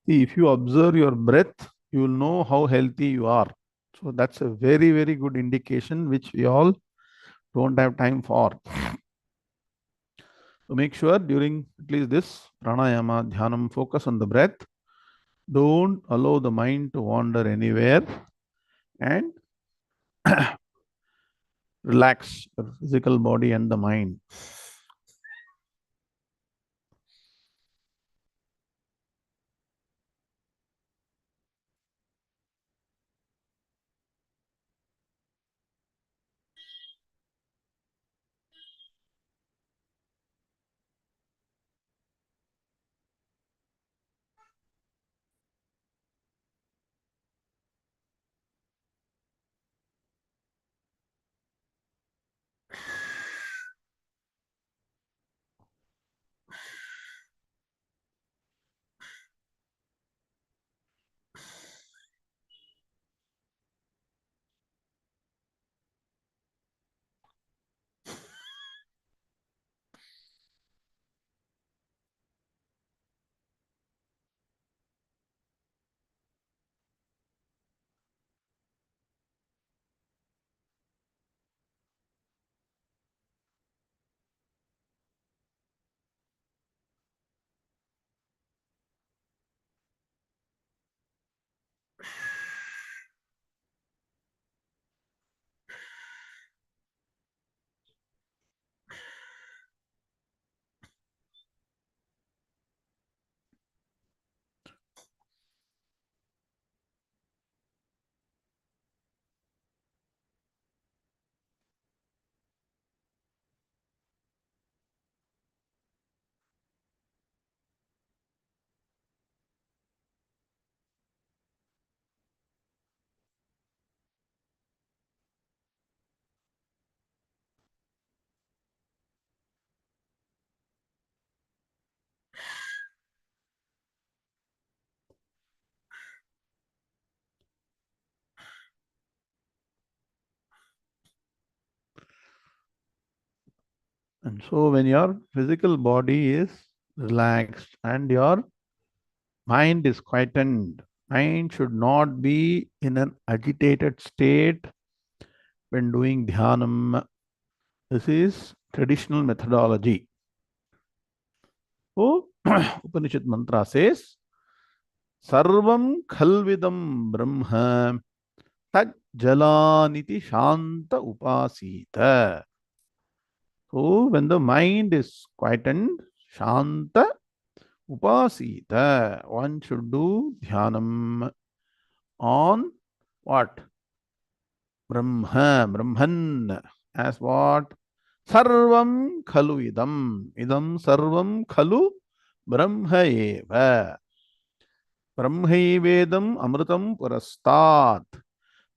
See, if you observe your breath, you will know how healthy you are. So that's a very, very good indication, which we all don't have time for. So make sure during at least this pranayama, dhyanam, focus on the breath. Don't allow the mind to wander anywhere and relax your physical body and the mind. And so when your physical body is relaxed and your mind is quietened, mind should not be in an agitated state when doing dhyanam. This is traditional methodology. So Upanishad mantra says, Sarvam khalvidam brahma tad jalaniti shanta upasita. So when the mind is quietened, shanta upasita, one should do dhyanam on what? Brahman, as what? Sarvam khalu idam. Idam sarvam khalu brahma eva. Brahmaivedam amritam purastat.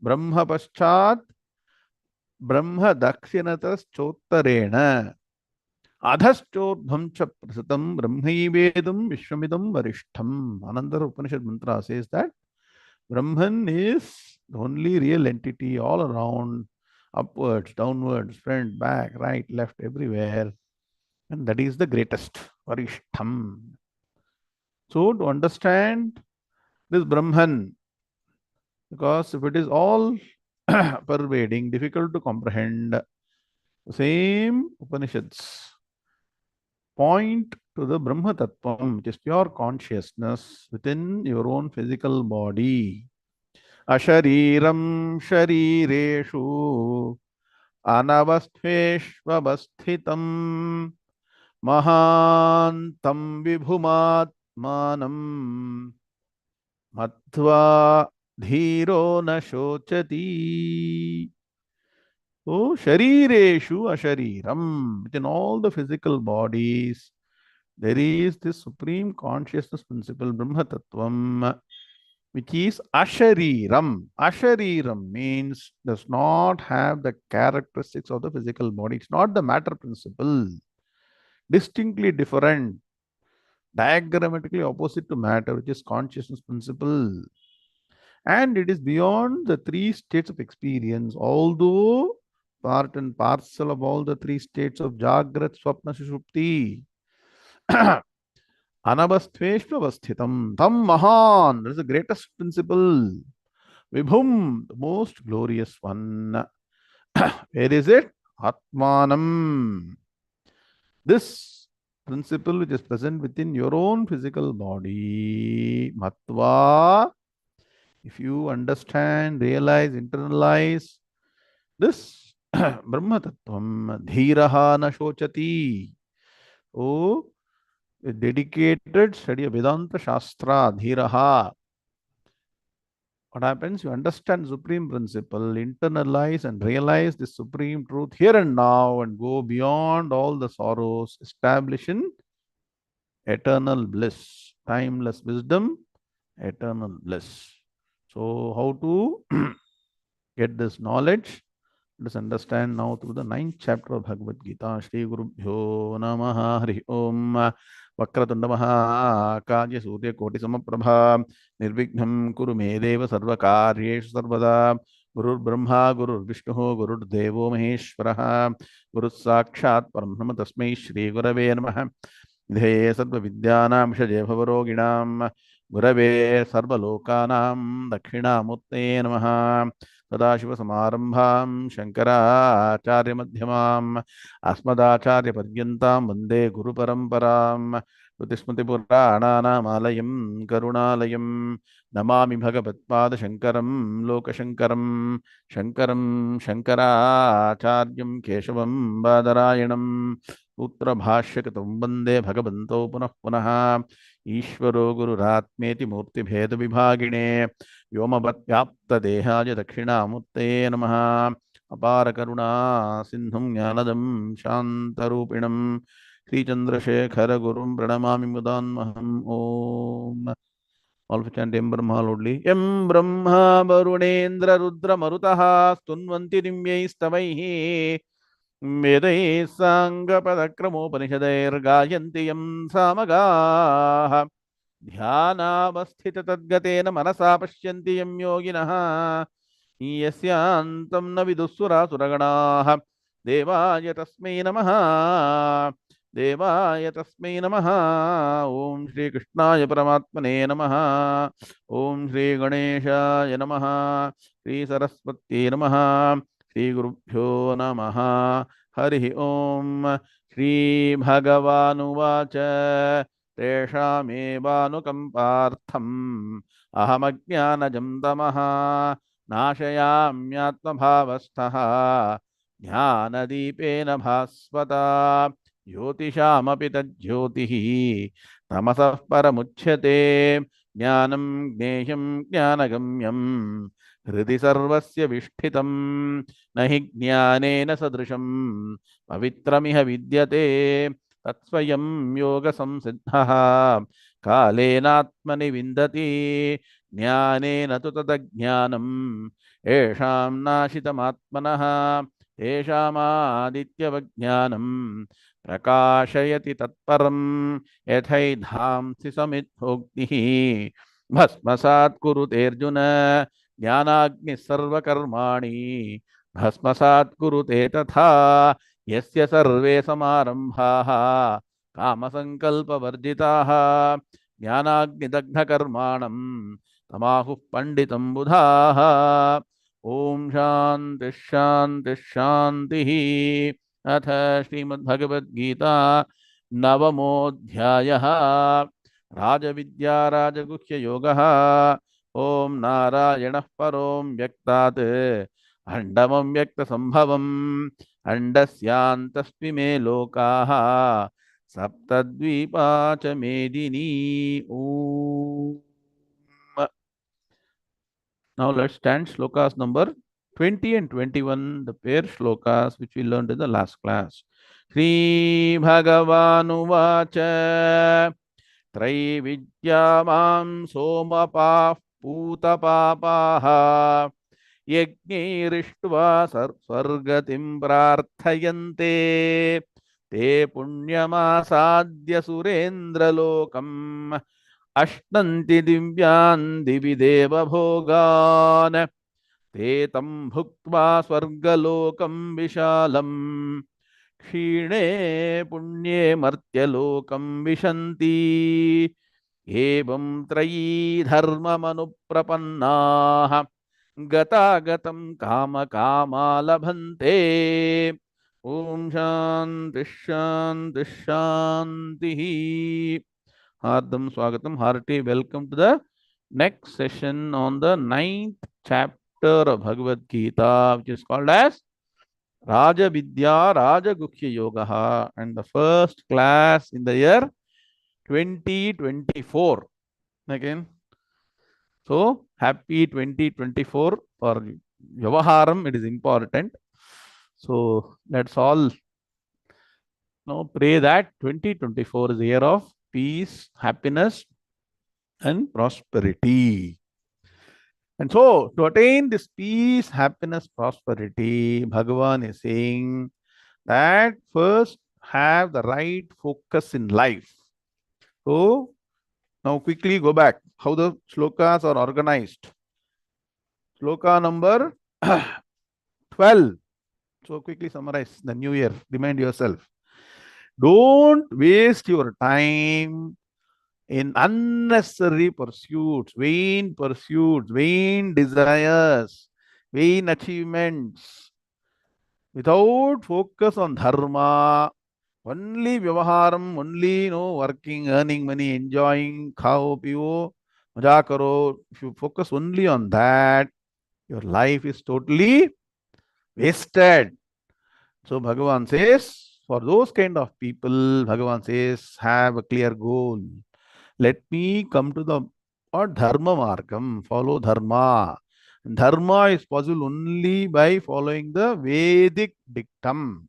Brahma paschat brahma dakshinatas chottarena. Adhaschodbham cha prasitam brahmaivedam vishwamidam varishtham. Another Upanishad mantra says that Brahman is the only real entity all around, upwards, downwards, front, back, right, left, everywhere. And that is the greatest, Varishtham. So to understand this Brahman, because if it is all pervading, difficult to comprehend, the same Upanishads point to the Brahma Tattvam, which is pure consciousness within your own physical body. Ashariram sharireshu anavasthveshvavasthitam mahantam vibhumatmanam matva dhiro na shochati. So, sharireshu ashariram. Within all the physical bodies, there is this supreme consciousness principle, Brahma Tattvam, which is ashariram. Ashariram means does not have the characteristics of the physical body. It's not the matter principle. Distinctly different, diagrammatically opposite to matter, which is consciousness principle. And it is beyond the three states of experience, although part and parcel of all the three states of Jagrat, Swapna, Sushupti. Anabasthveshvavasthitam. Tam Mahan. That is the greatest principle. Vibhum, the most glorious one. Where is it? Atmanam. This principle which is present within your own physical body. Matva. If you understand, realize, internalize this Brahma Tattvam, Dhiraha na shochati. Oh, a dedicated study of Vedanta Shastra, Dhiraha. What happens? You understand supreme principle, internalize and realize the supreme truth here and now, and go beyond all the sorrows, establish in eternal bliss, timeless wisdom, eternal bliss. So, how to get this knowledge? Let us understand now through the 9th chapter of Bhagavad Gita. Shri Guru Bhyo Namaha Hari Om Vakratunda Mahakaya Surya Koti Samaprabha Nirvighna Kuru Medeva Sarva Karyeshu Sarvada Gurur Brahma Gurur Vishnu Gurur Devo Maheshwaraha Guru Sakshat Parambrahma Tasmai Shri Gurave Namaha ध्येये सर्वविद्यानां विषये भवरोगिणां गुरवे सर्वलोकानां दक्षिणामूर्तये नमः सदाशिवसमारम्भां शङ्कराचार्यमध्यमाम् अस्मदाचार्यपर्यन्तां वन्दे गुरुपरम्परां श्रुतिस्मृतिपुराणानामालयं करुणालयं नमामि भगवत्पादशङ्करं लोकशङ्करं शङ्करं शङ्कराचार्यं केशवं बादरायणं सूत्रभाष्यकृतं वन्दे भगवन्तौ पुनः पुनः ईश्वरो गुरुरात्मेति मूर्तिभेदविभागिने व्योमवद्व्याप्तदेहाय दक्षिणामूर्तये नमः अपारकरुणा सिन्धुं ज्ञानदं शान्तरूपिणं श्रीचन्द्रशेखरगुरुं प्रणमामि मुदान्महम् ॐ All of us chant Em Brahma loudly. Em Brahma Varunendra Rudra Marutaha Stunvanti Dimyaistavaihi Vedai Sangapadakramopanishadair Gayanti Yam Samagaha Dhyanavasthita Tadgatena Manasa Pashyanti Yam Yoginaha Yasyantam Navidusura Suraganaha Devaya Tasmai Namaha Devaya Tasmai Namaha Om Shri Krishnaya Paramatmane Namaha Om Shri Ganeshaya Namaha Shri Saraswati Namaha Shri Gurubhyo Namaha Hari Om Shri Bhagavanuvacha Teshamevanukampartham Ahamajnanajam Tamaha Nashayamyatmabhavasthaha Jnanadipena bhasvata Jyotishamapि tajyotihi Tamasah paramuchyate Jnanam gnesham jnanagamyam Hridi sarvasya vishtitam Nahi jnanena sadrisham Pavitramiha vidyate Tatsvayam yoga samsiddhaha Kalenatmani vindati Jnanena tu tadajnanam Esham nashitamatmanaha Eshamaditya Prakashayati tatparam Yathaidhamsi samidhoktihi Bhasmasat kurute Arjuna Jnanagni sarvakarmani Bhasmasat kurute tatha Yasya sarve samarambhaha Kamasankalpa varjitaha Jnanagni dagdha karmanam Tamahu panditam budhaha Om Shanti Shanti Shanti अथ श्रीमद्भगवद्गीता नवमोऽध्यायः राजविद्या राजगुह्ययोगः ओम नारायणः परों व्यक्तात् अण्डमं व्यक्तसम्भवम् अण्डस्यान्तस्मिमे लोकाः सप्तद्वीपा च मेदिनी ॐ Now let's stand shlokas number 20 and 21, the pair shlokas which we learned in the last class. Sri Bhagavanuvacha Traividyamam Somapah Putapapaha Yajnirištva Svargatim Prarthayante Te Punyamasadya Surendra Lokam Ashtanti Divyan Divideva Bhogan Te tam bhuktva swargalokam vishalam क्षीणे पुण्ये मर्त्यलोकं विशन्ति एवं त्रयी धर्ममनुप्रपन्नाः गतागतं कामकामा लभन्ते ओम शांति शांति शांति हार्दम स्वागतम hearty welcome to the next session on the ninth chapter of Bhagavad Gita, which is called as Raja Vidya Rajagukhya Yoga, and the first class in the year 2024 again. So happy 2024 for Vyavaharam, it is important. So let's all now pray that 2024 is the year of peace, happiness, and prosperity. And so, to attain this peace, happiness, prosperity, Bhagavan is saying that first have the right focus in life. So, now quickly go back how the shlokas are organized. Shloka number 12. So, quickly summarize the new year. Remind yourself. Don't waste your time in unnecessary pursuits, vain desires, vain achievements, without focus on dharma, only vyavaharam, only working, earning money, enjoying, khao, piyo, maja karo. If you focus only on that, your life is totally wasted. So Bhagavan says, for those kind of people, Bhagavan says, have a clear goal. Let me come to the dharma margam, follow dharma. Dharma is possible only by following the Vedic dictum.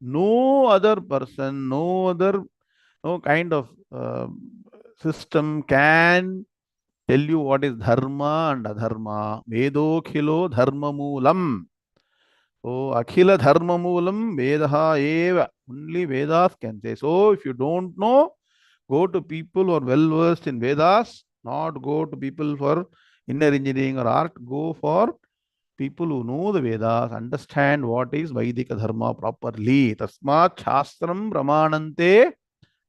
No other person, no kind of system can tell you what is dharma and adharma. Vedokhilo dharma moolam. So, Akhila Dharma Moolam Vedaha Eva. Only Vedas can say. So, if you don't know, go to people who are well versed in Vedas, not go to people for inner engineering or art. Go for people who know the Vedas, understand what is Vaidika Dharma properly. Tasmat Shastram Ramanante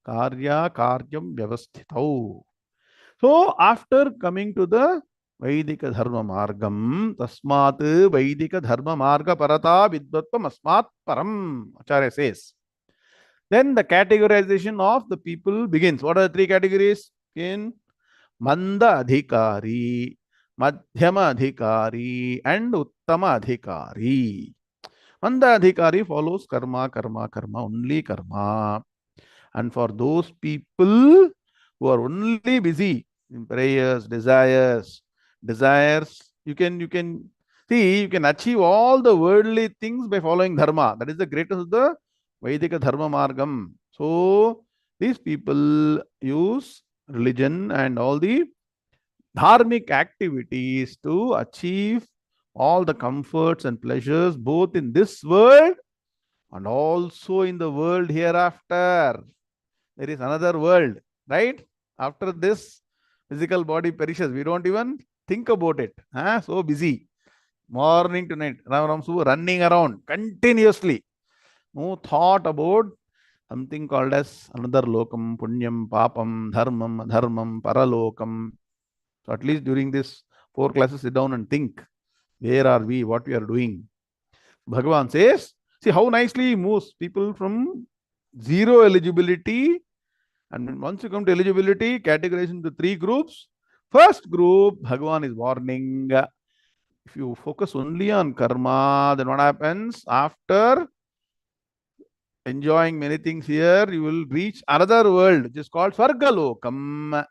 Karya Karyam Vyavasthitau. So, after coming to the Vaidika Dharma Margam, Tasmat Vaidika Dharma Marga Parata Vidvatvam Asmat Param, Acharya says. Then the categorization of the people begins. What are the three categories? In Manda Adhikari, Madhyama Adhikari, and Uttama Adhikari. Manda Adhikari follows karma, karma, karma, only karma. And for those people who are only busy in prayers, desires, you can see, you can achieve all the worldly things by following dharma. That is the greatest of the Vaidika Dharma Margam. So these people use religion and all the dharmic activities to achieve all the comforts and pleasures both in this world and also in the world hereafter. There is another world, right? After this physical body perishes, we don't even think about it. So busy. Morning to night, running around continuously. No thought about something called as another lokam, punyam, papam, dharmam, adharmam, paralokam. So at least during this 4 classes, sit down and think. Where are we? What we are doing? Bhagavan says, see how nicely he moves people from zero eligibility. And once you come to eligibility, categorized into 3 groups. First group, Bhagavan is warning. If you focus only on karma, then what happens? After enjoying many things here, you will reach another world, which is called Svargalokam.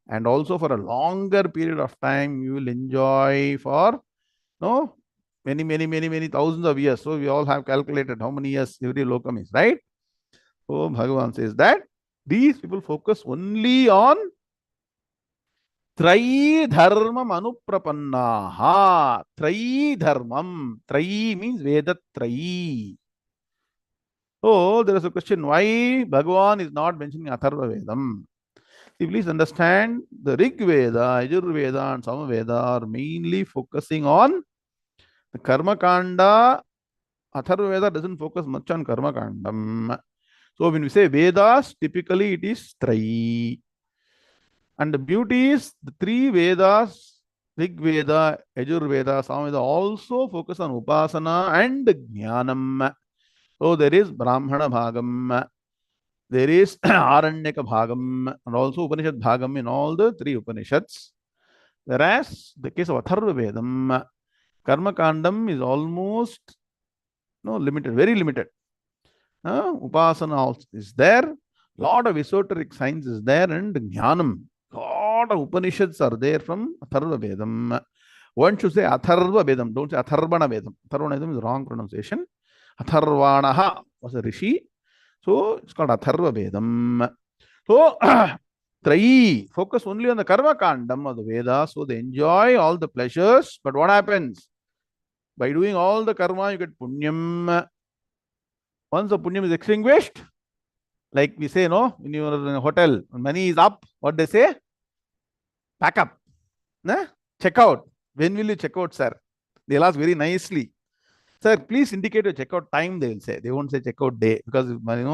And also for a longer period of time, you will enjoy for many thousands of years. So we all have calculated how many years every lokam is, right? So Bhagavan says that these people focus only on Trayi Dharmam Anuprapannaha. Trayi Dharmam. Trayi means Veda Trayi. So there is a question, why Bhagavan is not mentioning Atharva Vedam? Please understand, the Rig Veda, Yajurveda and Samaveda are mainly focusing on the Karma Kanda Atharva Veda doesn't focus much on Karma Kandam. So when we say Vedas, typically it is Trayi. And the beauty is the three Vedas, Rig Veda, Yajur Veda, Samveda also focus on Upasana and Jnanam. So there is Brahmana Bhagam, there is Aranyaka Bhagam, and also Upanishad Bhagam in all the three Upanishads. Whereas the case of Atharva Vedam, Karma Kandam is almost limited, very limited. Upasana also is there, lot of esoteric science is there, and Jnanam. Lot of Upanishads are there from Atharva Vedam. One should say Atharva Vedam, don't say Atharvana Vedam. Atharvana Vedam is wrong pronunciation. Atharvanaha was a rishi, so it's called Atharva Vedam. So, Trayi focus only on the Karma Kandam of the Vedas, so they enjoy all the pleasures. But what happens? By doing all the karma, you get punyam. Once the punyam is extinguished, like we say, no, when you are in a hotel, when money is up, what they say? Pack up. Nah? Check out. When will you check out, sir? They'll ask very nicely. Sir, please indicate your checkout time, they will say. They won't say checkout day because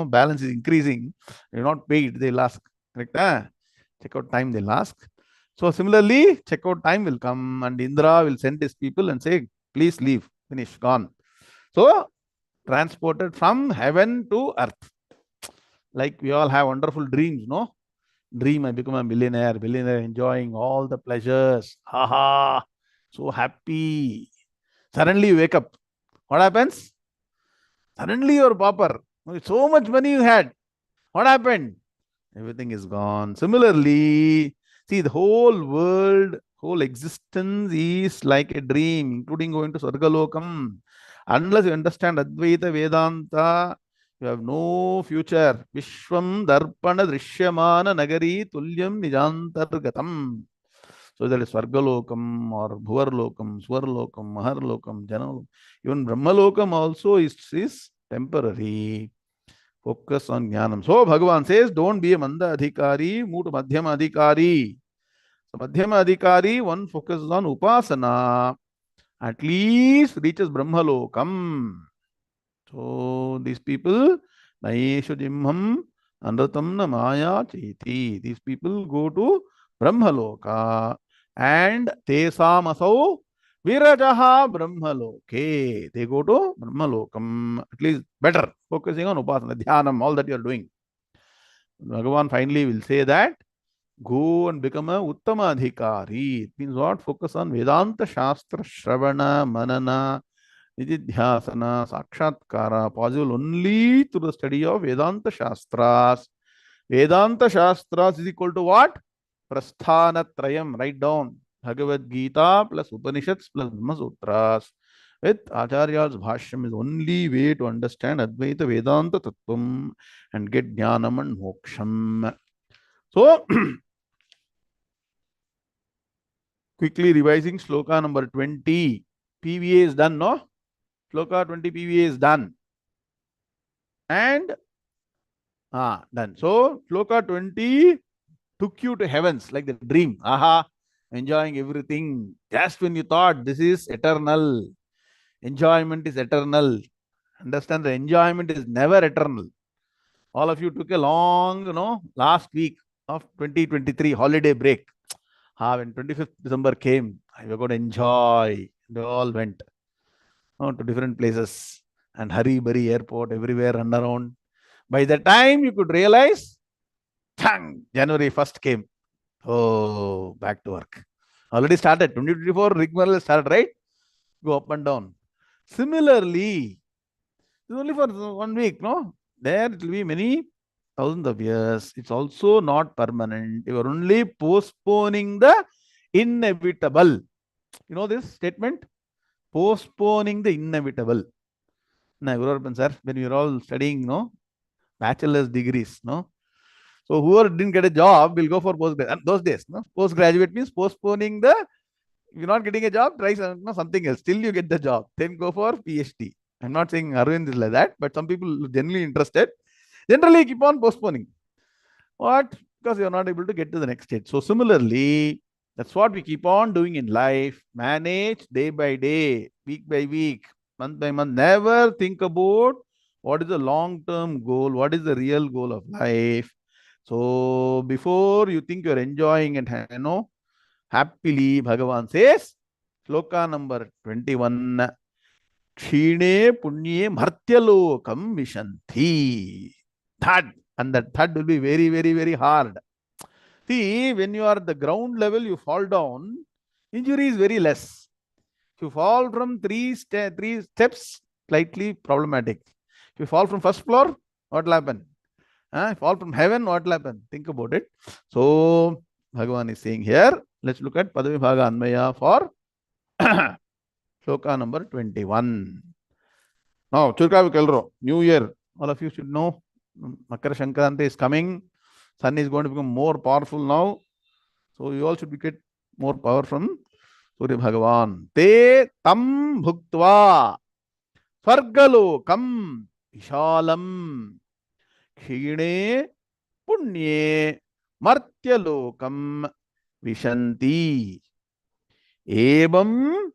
balance is increasing. You're not paid, they'll ask. Correct? Checkout time, they'll ask. So similarly, checkout time will come and Indra will send his people and say, please leave. Finish, gone. So transported from heaven to earth. Like we all have wonderful dreams, no? Dream, I become a millionaire, enjoying all the pleasures. Haha, so happy. Suddenly you wake up. What happens? Suddenly you're pauper. So much money you had. What happened? Everything is gone. Similarly, see, the whole world, whole existence is like a dream, including going to Sargalokam. Unless you understand Advaita Vedanta, you have no future. Vishwam Darpana Drishyamana Nagari Tulyam Nijantargatam. So that is Svargalokam or Bhuvarlokam, Swarlokam, Maharlokam, Janalokam. Even Brahmalokam also is temporary. Focus on Jnanam. So Bhagavan says, don't be a Manda Adhikari, move to Madhyama Adhikari. So Madhyama Adhikari, one focuses on Upasana, at least reaches Brahmalokam. So these people, Naeshu Jimham, Anratam na Maya Cheti. These people go to Brahmaloka and Tesamasau Virajaha Brahmaloke. They go to Brahmalokam, at least better, focusing on Upasana, Dhyanam, all that you are doing. Bhagavan finally will say that go and become a Uttama Adhikari. It means what? Focus on Vedanta Shastra, Shravana, Manana, Nididhyasana, Sakshatkara, possible only through the study of Vedanta Shastras. Vedanta Shastras is equal to what? Prasthana Trayam. Write down. Bhagavad Gita plus Upanishads plus Brahma Sutras. With Acharya's Bhashyam is only way to understand Advaita Vedanta Tattvam and get Jnanam and Moksham. So, quickly revising Shloka number 20. PVA is done, no? Shloka 20 PVA is done. And done. So, Shloka 20 took you to heavens like the dream. Aha, enjoying everything. Just when you thought this is eternal, enjoyment is eternal. Understand, the enjoyment is never eternal. All of you took a long, last week of 2023 holiday break. When 25th December came, we were going to enjoy. They all went to different places and hurry-burry airport, everywhere, run around. By the time you could realize, January 1st came. Oh, back to work. Already started. 2024 rigmarole started, right? Go up and down. Similarly, it's only for 1 week, no? There it will be many thousands of years. It's also not permanent. You are only postponing the inevitable. You know this statement? Postponing the inevitable. Now, sir, when we were all studying, bachelor's degrees, so whoever didn't get a job will go for postgraduate. Those days, postgraduate means postponing the, if you're not getting a job, try something else. Till you get the job, then go for PhD. I'm not saying Arvind is like that, but some people are genuinely interested. Generally keep on postponing. What? Because you're not able to get to the next stage. So similarly, that's what we keep on doing in life. Manage day by day, week by week. month by month. Never think about what is the long-term goal, what is the real goal of life. So before you think you're enjoying it, happily, Bhagavan says, Shloka number 21, Kshine Punye Martyalokam Vishanti. Third, and that third will be very, very, very hard. See, when you are at the ground level, you fall down, injury is very less. If you fall from three steps, slightly problematic. If you fall from first floor, what will happen? If you fall from heaven, what will happen? Think about it. So, Bhagavan is saying here, let's look at Padavibhaga Anmaya for Shloka number 21. Now, Churka Kelro, New Year. All of you should know Makara Shankranti is coming. Sun is going to become more powerful now. So, you all should get more power from Surya Bhagavan. Te tam bhuktva Svargalokam Vishalam Khine Punye Martyalokam Vishanti Evam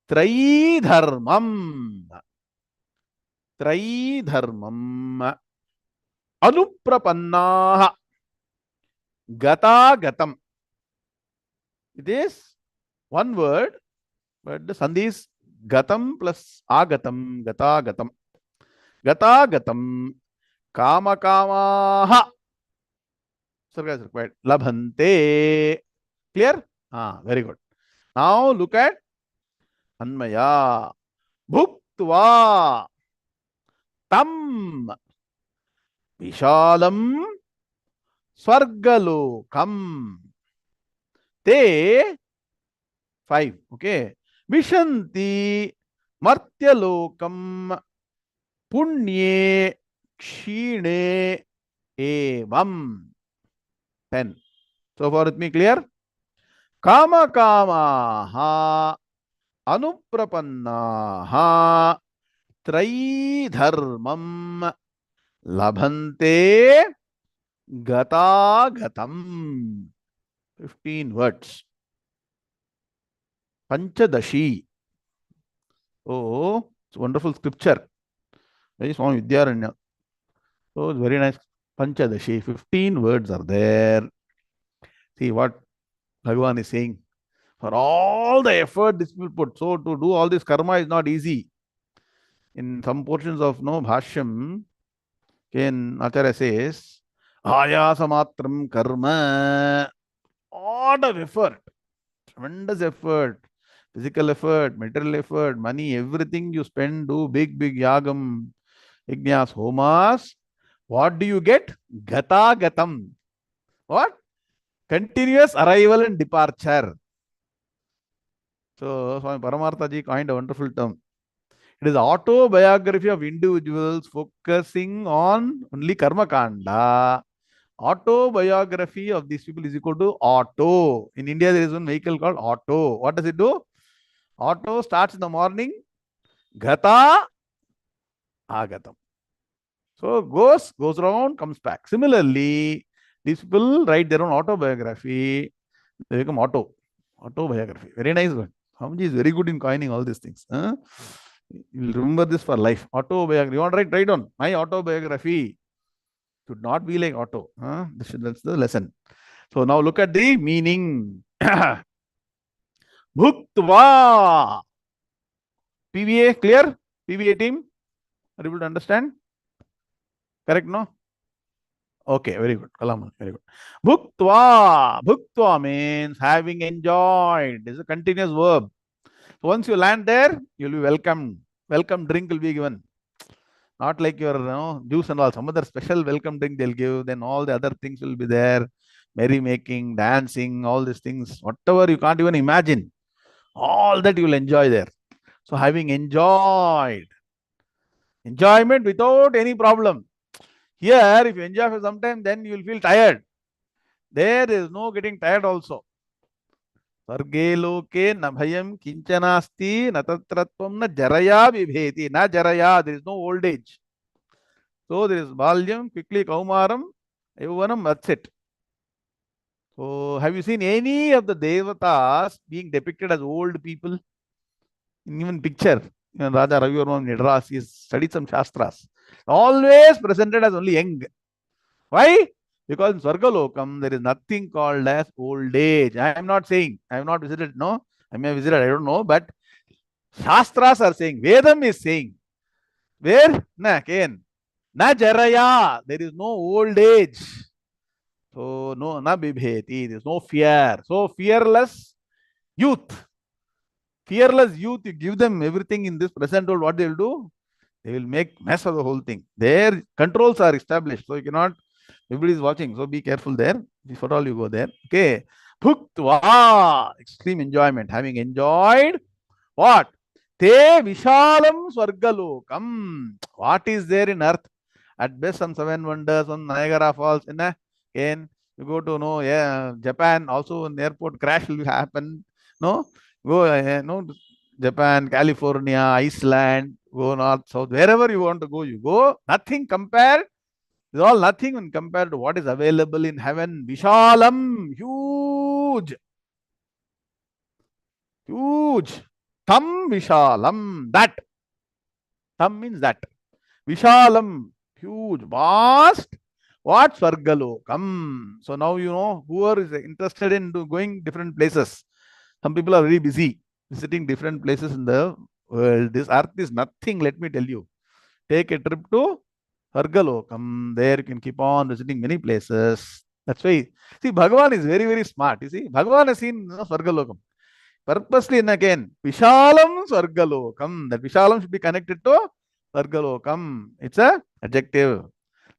Traidharmam Anuprapannaha Gata Gatam. It is one word, but the sandhi is Gatam plus Agatam, Gata Gatam. Gata Gatam Kama Kamaha. Sarga is required. Labhante. Clear? Very good. Now look at Anmaya. Bhuktva Tam Vishalam Swargalokam Te 5. Okay. Vishanti Martyalokam Punye Kshine Evam 10. So far with me clear? Kama Kamaha Anuprapannaha Traidharmam Labhante Gata Gatam. 15 words. Panchadashi. Oh, it's a wonderful scripture. Very small Vidyaranya. So it's very nice. Panchadashi. 15 words are there. See what Bhagavan is saying. For all the effort this will put. So to do all this karma is not easy. In some portions of Bhashyam, Acharya says, Ayasamatram karma. Lot of effort. Tremendous effort. Physical effort, material effort, money, everything you spend, do big yagam, yajnas, homas. What do you get? Gata gatam. What? Continuous arrival and departure. So, Swami Paramartha ji coined a wonderful term. It is autobiography of individuals focusing on only karma kanda. Autobiography of these people is equal to auto. In India, there is one vehicle called auto. What does it do? Auto starts in the morning, Gata, Agatam. So goes around, comes back. Similarly, these people write their own autobiography. They become autobiography. Very nice one. Swamiji is very good in coining all these things. You'll remember this for life. Autobiography. You want to write on my autobiography. Should not be like auto. That's the lesson. So now look at the meaning. Bhuktva. PVA clear? PVA team? Are you able to understand? Correct, no? Okay, very good. Kalam, very good. Bhuktva. Bhuktva means having enjoyed. This is a continuous verb. So once you land there, you'll be welcomed. Welcome drink will be given. Not like your juice and all. Some other special welcome drink they'll give. Then all the other things will be there. Merrymaking, dancing, all these things. Whatever you can't even imagine. All that you will enjoy there. So having enjoyed. Enjoyment without any problem. Here, if you enjoy for some time, then you will feel tired. There is no getting tired also. Sarge loke na bhayam kinchanasti na tatratvam na jaraya vibheti. Na jaraya, there is no old age. So there is balyam, quickly kaumaram, yauvanam, that's it. So have you seen any of the devatas being depicted as old people? In even picture. Raja Ravi Varma in Madras, he studied some Shastras. Always presented as only young. Why? Because in Swargalokam, there is nothing called as old age. I am not saying, I have not visited, no. I may have visited, I don't know, but Shastras are saying, Vedam is saying, where? Na, again. Na jaraya, there is no old age. So, no, na bibheti, there is no fear. So, fearless youth. Fearless youth, you give them everything in this present world, what they will do? They will make mess of the whole thing. Their controls are established. So, you cannot, everybody is watching. So, be careful there. If at all you go there. Okay. Bhuktva, extreme enjoyment. Having enjoyed what? Te Vishalam Swargalokam. What is there in earth? At best, some seven wonders, some Niagara Falls. Again, you go to Japan, also an airport crash will happen. No, go no, Japan, California, Iceland, go north, south, wherever you want to go, you go. Nothing compared. It's all nothing when compared to what is available in heaven. Vishalam, huge, huge. Tam Vishalam, that. Tam means that. Vishalam, huge, vast. What? Swargalokam. So now you know whoever is interested in going different places. Some people are very busy visiting different places in the world. This earth is nothing, let me tell you. Take a trip to Swargalokam. There you can keep on visiting many places. That's why, see, Bhagavan is very, very smart. You see, Bhagavan has seen Swargalokam. Purposely, in again, Vishalam Swargalokam. That Vishalam should be connected to Swargalokam. It's a adjective.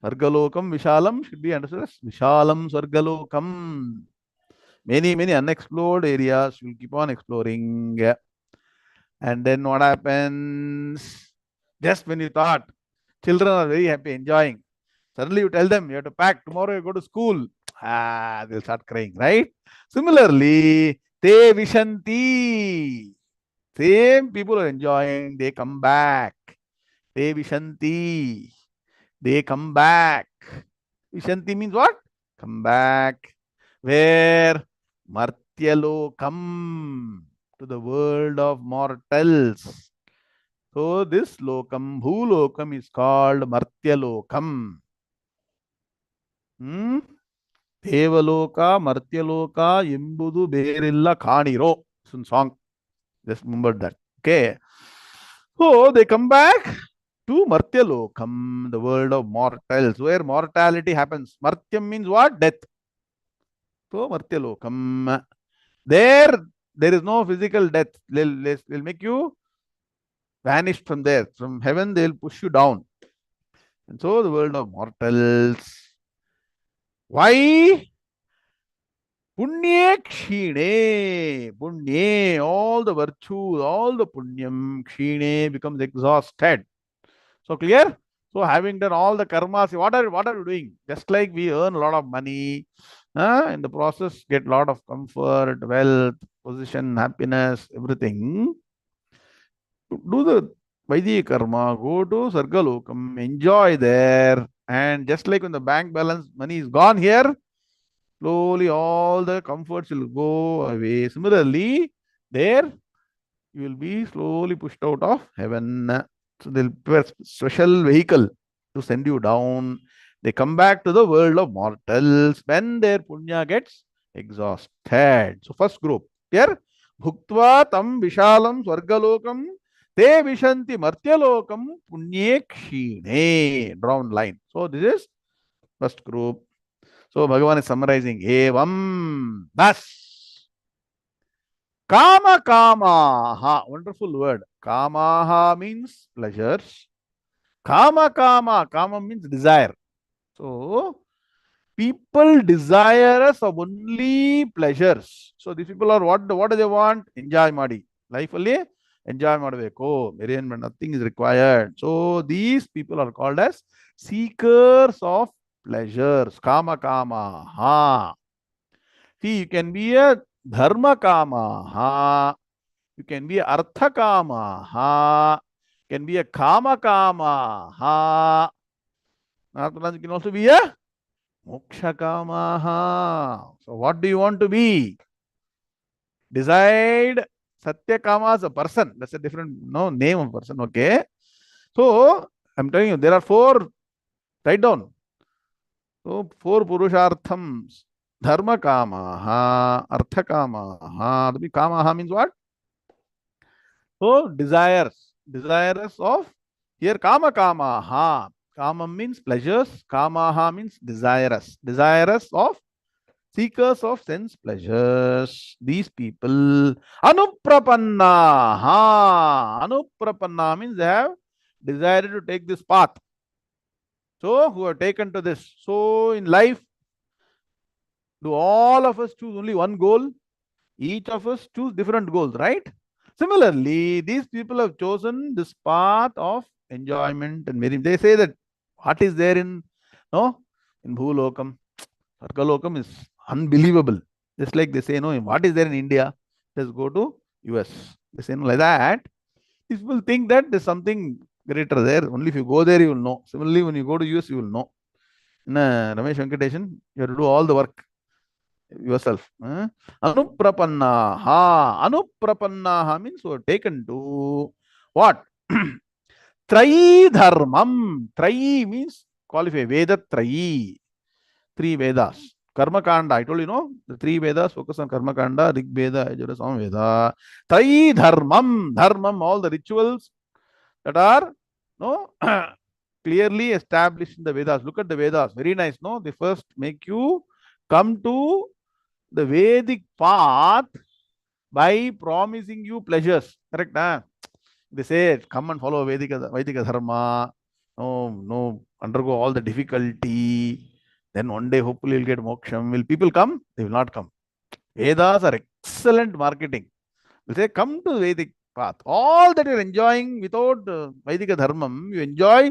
Swargalokam, Vishalam should be understood as Vishalam Swargalokam. Many, many unexplored areas. You'll keep on exploring. And then what happens? Just when you thought children are very happy, enjoying, suddenly you tell them you have to pack. Tomorrow you go to school. They'll start crying, right? Similarly, Te Vishanti. Same people are enjoying. They come back. Te Vishanti. They come back. Vishanti means what? Come back. Where? Martyalokam. To the world of mortals. So this lokam, bhulokam is called Martyalokam. Devaloka, Martyaloka, Imbudu, Berilla, Kaniro. It's song. Just remember that. Okay. So they come back to Martyalokam, the world of mortals, where mortality happens. Martyam means what? Death. So Martyalokam. There is no physical death. They'll make you vanish from there. From heaven, they'll push you down. And so the world of mortals. Why? Punye kshine. Punye, all the virtues, all the punyam, kshine becomes exhausted. So clear? So having done all the karmas, what are you doing? Just like we earn a lot of money, in the process get a lot of comfort, wealth, position, happiness, everything. Do the Vaidhi karma, go to Sargalokam, enjoy there, and just like when the bank balance money is gone here, slowly all the comforts will go away. Similarly, there you will be slowly pushed out of heaven. So they'll prepare special vehicle to send you down. They come back to the world of mortals when their punya gets exhausted. So first group here, bhuktva tam vishalam swargalokam te vishanti martyalokam punye kshine. Drawn line. So this is first group. So Bhagavan is summarizing. Evam. Thus. Kama kamaha. Wonderful word. Kamaha means pleasures. Kama means desire. So people desire us of only pleasures. So these people are what do they want? Enjoy madi. Life only enjoy madaveko. Nothing is required. So these people are called as seekers of pleasures. Kama ha. See, you can be a dharma ha. You can be a artha ha. You can be a kama ha. You can also be a moksha ha. So what do you want to be? Decide Satyakama is a person. That's a different name of person. Okay. So I'm telling you, there are four. Write down. So four purusharthams. Dharma kamaha, artha kamaha. Kamaha means what? So desires of here kamaha. Kama means pleasures. Kamaha means desirous of seekers of sense pleasures. These people anuprapanna means they have decided to take this path. So who have taken to this. So in life, do all of us choose only one goal? Each of us choose different goals, right? Similarly, these people have chosen this path of enjoyment and merit. They say that what is there in Bhulokam, Sargalokam is unbelievable. Just like they say, what is there in India? Just go to US. They say like that. These people think that there's something greater there. Only if you go there, you will know. Similarly, when you go to US, you will know. In Ramesh Venkatesan, you have to do all the work yourself. Anuprapannaha. Anuprapannaha means we are taken to what? Trayi dharmam. Trayi means qualify. Veda trayi. Three Vedas. Karma Kanda. I told you, the three Vedas focus on Karma Kanda, Rig Veda, Yajura, Sam Veda. Trayi dharmam. Dharmam, all the rituals that are no clearly established in the Vedas. Look at the Vedas. Very nice, no? They first make you come to the Vedic path by promising you pleasures. Correct? Huh? They say, come and follow Vedika Dharma. No, undergo all the difficulty. Then one day, hopefully, you'll get moksham. Will people come? They will not come. Vedas are excellent marketing. They say, come to the Vedic path. All that you're enjoying without Vedika Dharmam, you enjoy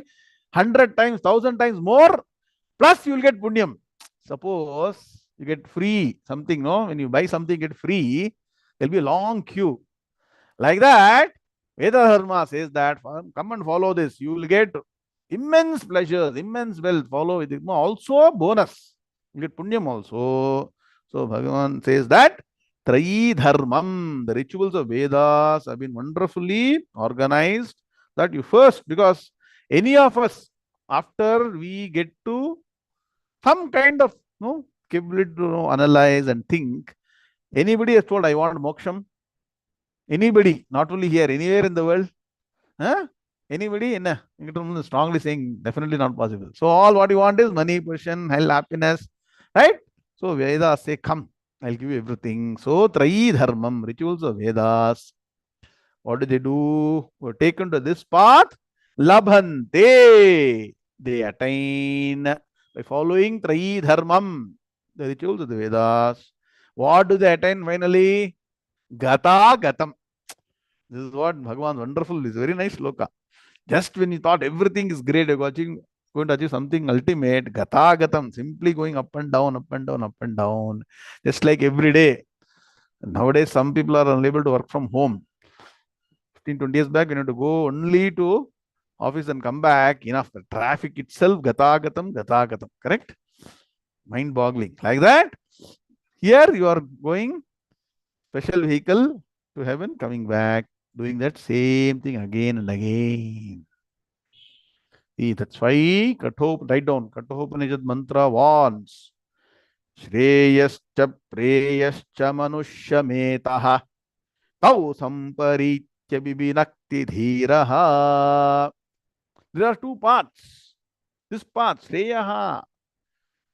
100 times, 1,000 times more, plus you will get punyam. Suppose you get free something, no? When you buy something, get free, there'll be a long queue. Like that, Veda Dharma says that, come and follow this. You will get immense pleasures, immense wealth. Follow it. Also, bonus. You get punyam also. So, Bhagavan says that Trayi Dharmam, the rituals of Vedas have been wonderfully organized. That you first, because any of us, after we get to some kind of capability to analyze and think, anybody has told, I want moksham? Anybody, not only here, anywhere in the world? Huh? Anybody? Strongly saying, definitely not possible. So, all what you want is money, position, health, happiness, right? So, Vedas say, come, I'll give you everything. So, Trayi Dharmam, rituals of Vedas. What do? We're taken to this path. Labhante. They attain by following Trayi Dharmam, the rituals of the Vedas. What do they attain finally? Gata Gatam. This is what Bhagavan wonderful. This is very nice sloka. Just when you thought everything is great, you're going to achieve something ultimate, Gata Gatam, simply going up and down, up and down, up and down. Just like every day. Nowadays, some people are unable to work from home. 15, 20 years back, you have to go only to office and come back. Enough. The traffic itself, Gata Gatam. Correct? Mind boggling. Like that. Here you are going special vehicle to heaven, coming back, doing that same thing again and again. See, that's why write down Kathopanishad mantra warns. Shreyascha preyascha manushyametah tau samparicya bibinakti dhiraha. There are two paths. This path, Shreyaha,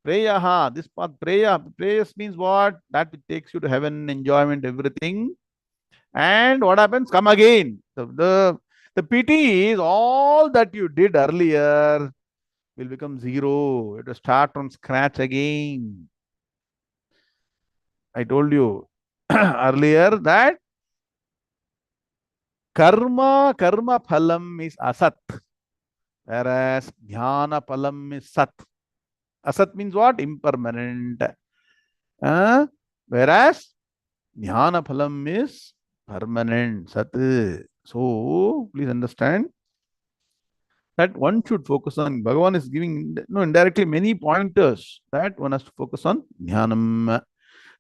Preyaha, this path, Preyas means what? That which takes you to heaven, enjoyment, everything. And what happens? Come again. The pity is all that you did earlier will become zero. It will start from scratch again. I told you earlier that karma phalam is asat, whereas jnana phalam is sat. Asat means what? Impermanent. Whereas jnana phalam is permanent. Sat. So, please understand that one should focus on. Bhagavan is giving indirectly many pointers that one has to focus on jnanam.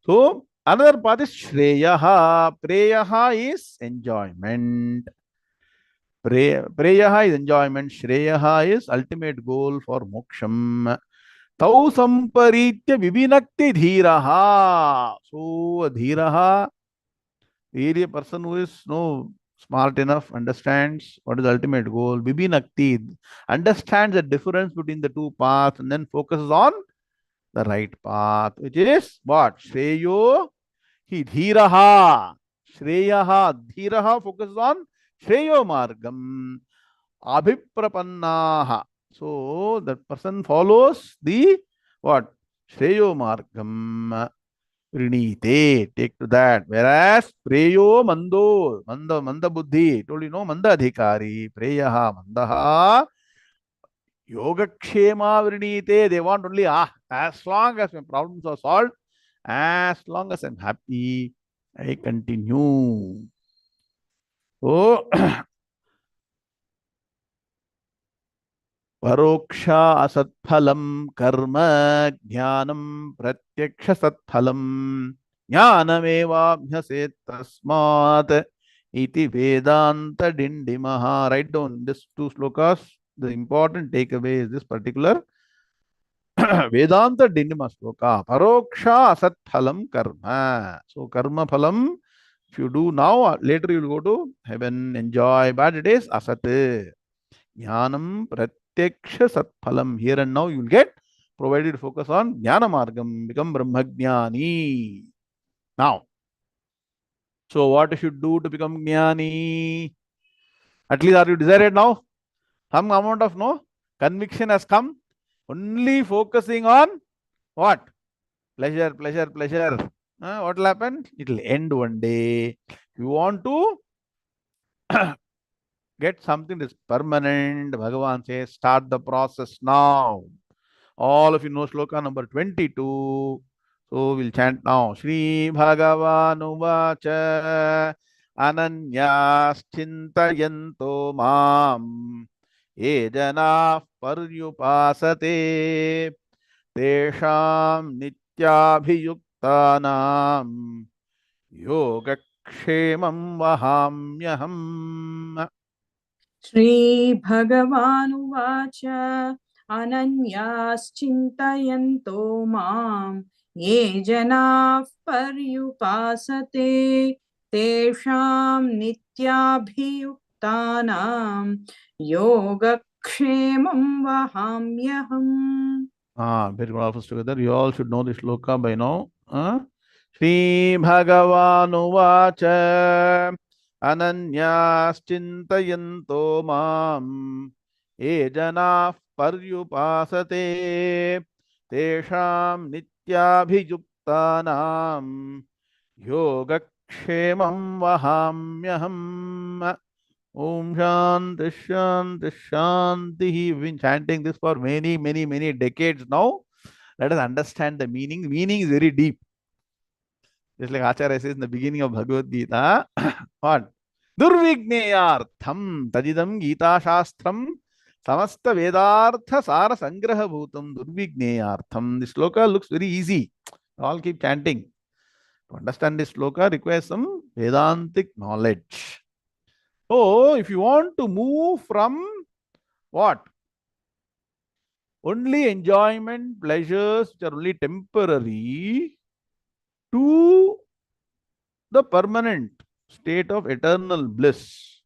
So, Another path is Shreyaha. Preyaha is enjoyment. Preyaha is enjoyment. Shreyaha is ultimate goal for moksham. Tau samparitya vibhinakti dhiraha. So, a dhiraha, really a person who is no smart enough, understands what is the ultimate goal. Vibhinakti understands the difference between the two paths and then focuses on the right path, which is what? Shreyo hi dhiraha. Shreyaha. Dhiraha focuses on Shreyo margam. Abhiprapannaha. So that person follows the what? Shreyo margam. Prinite. Take to that. Whereas Preyo mando. Manda buddhi. Told you no manda adhikari. Preyaha mandaha. Yogakshema vrinite. They want only as long as my problems are solved, as long as I'm happy, I continue. So परोक्षा असत्फलम कर्म ज्ञानम प्रत्यक्ष सत्फलम ज्ञानमेवाभ्यसेत् तस्मात् इति वेदांत डिंडिमः. Write down this two slokas. The important takeaway is this particular Vedanta Dindima sloka. Paroksha asat phalam karma. So karma phalam, if you do now, later you will go to heaven, enjoy, but it is asat. Jnanam pratyaksha sat phalam. Here and now you will get, provided focus on jnana margam, become brahmajnani. Now, so what you should do to become jnani? At least are you desired now? Some amount of no conviction has come. Only focusing on what? Pleasure, pleasure, pleasure. What will happen? It will end one day. You want to get something that's permanent. Bhagavan says, start the process now. All of you know sloka number 22. So we'll chant now. Shri Bhagavan Ananyas Chintayanto Mam Ye Jana Paryupasate Tesham Nityabhiyuktanam Yogakshemam Vahamyaham. श्रीभगवानुवाच अनन्याश्चिन्तयन्तो मां ये जनाः पर्युपासते तेषां नित्याभियुक्तानां योगक्षेमं वहाम्यहम्. Very good. All of us together. You all should know this sloka by now. Shri Bhagavan Ananyas Chintayanto Mam Ye Janah Paryupasate Tesham Nityabhiyuktanam Yogakshemam Vahamyaham. Om Shanti Shanti Shanti. We've been chanting this for many, many, many decades now. Let us understand the meaning. The meaning is very deep. Just like Acharya says in the beginning of Bhagavad Gita, what? Durvigneyartham tajidam Gita Shastram samasta Vedartha Sara Sangraha Bhutam Durvigneyartham. This sloka looks very easy. All keep chanting. To understand this sloka requires some Vedantic knowledge. So, if you want to move from what? Only enjoyment, pleasures which are only temporary to the permanent state of eternal bliss,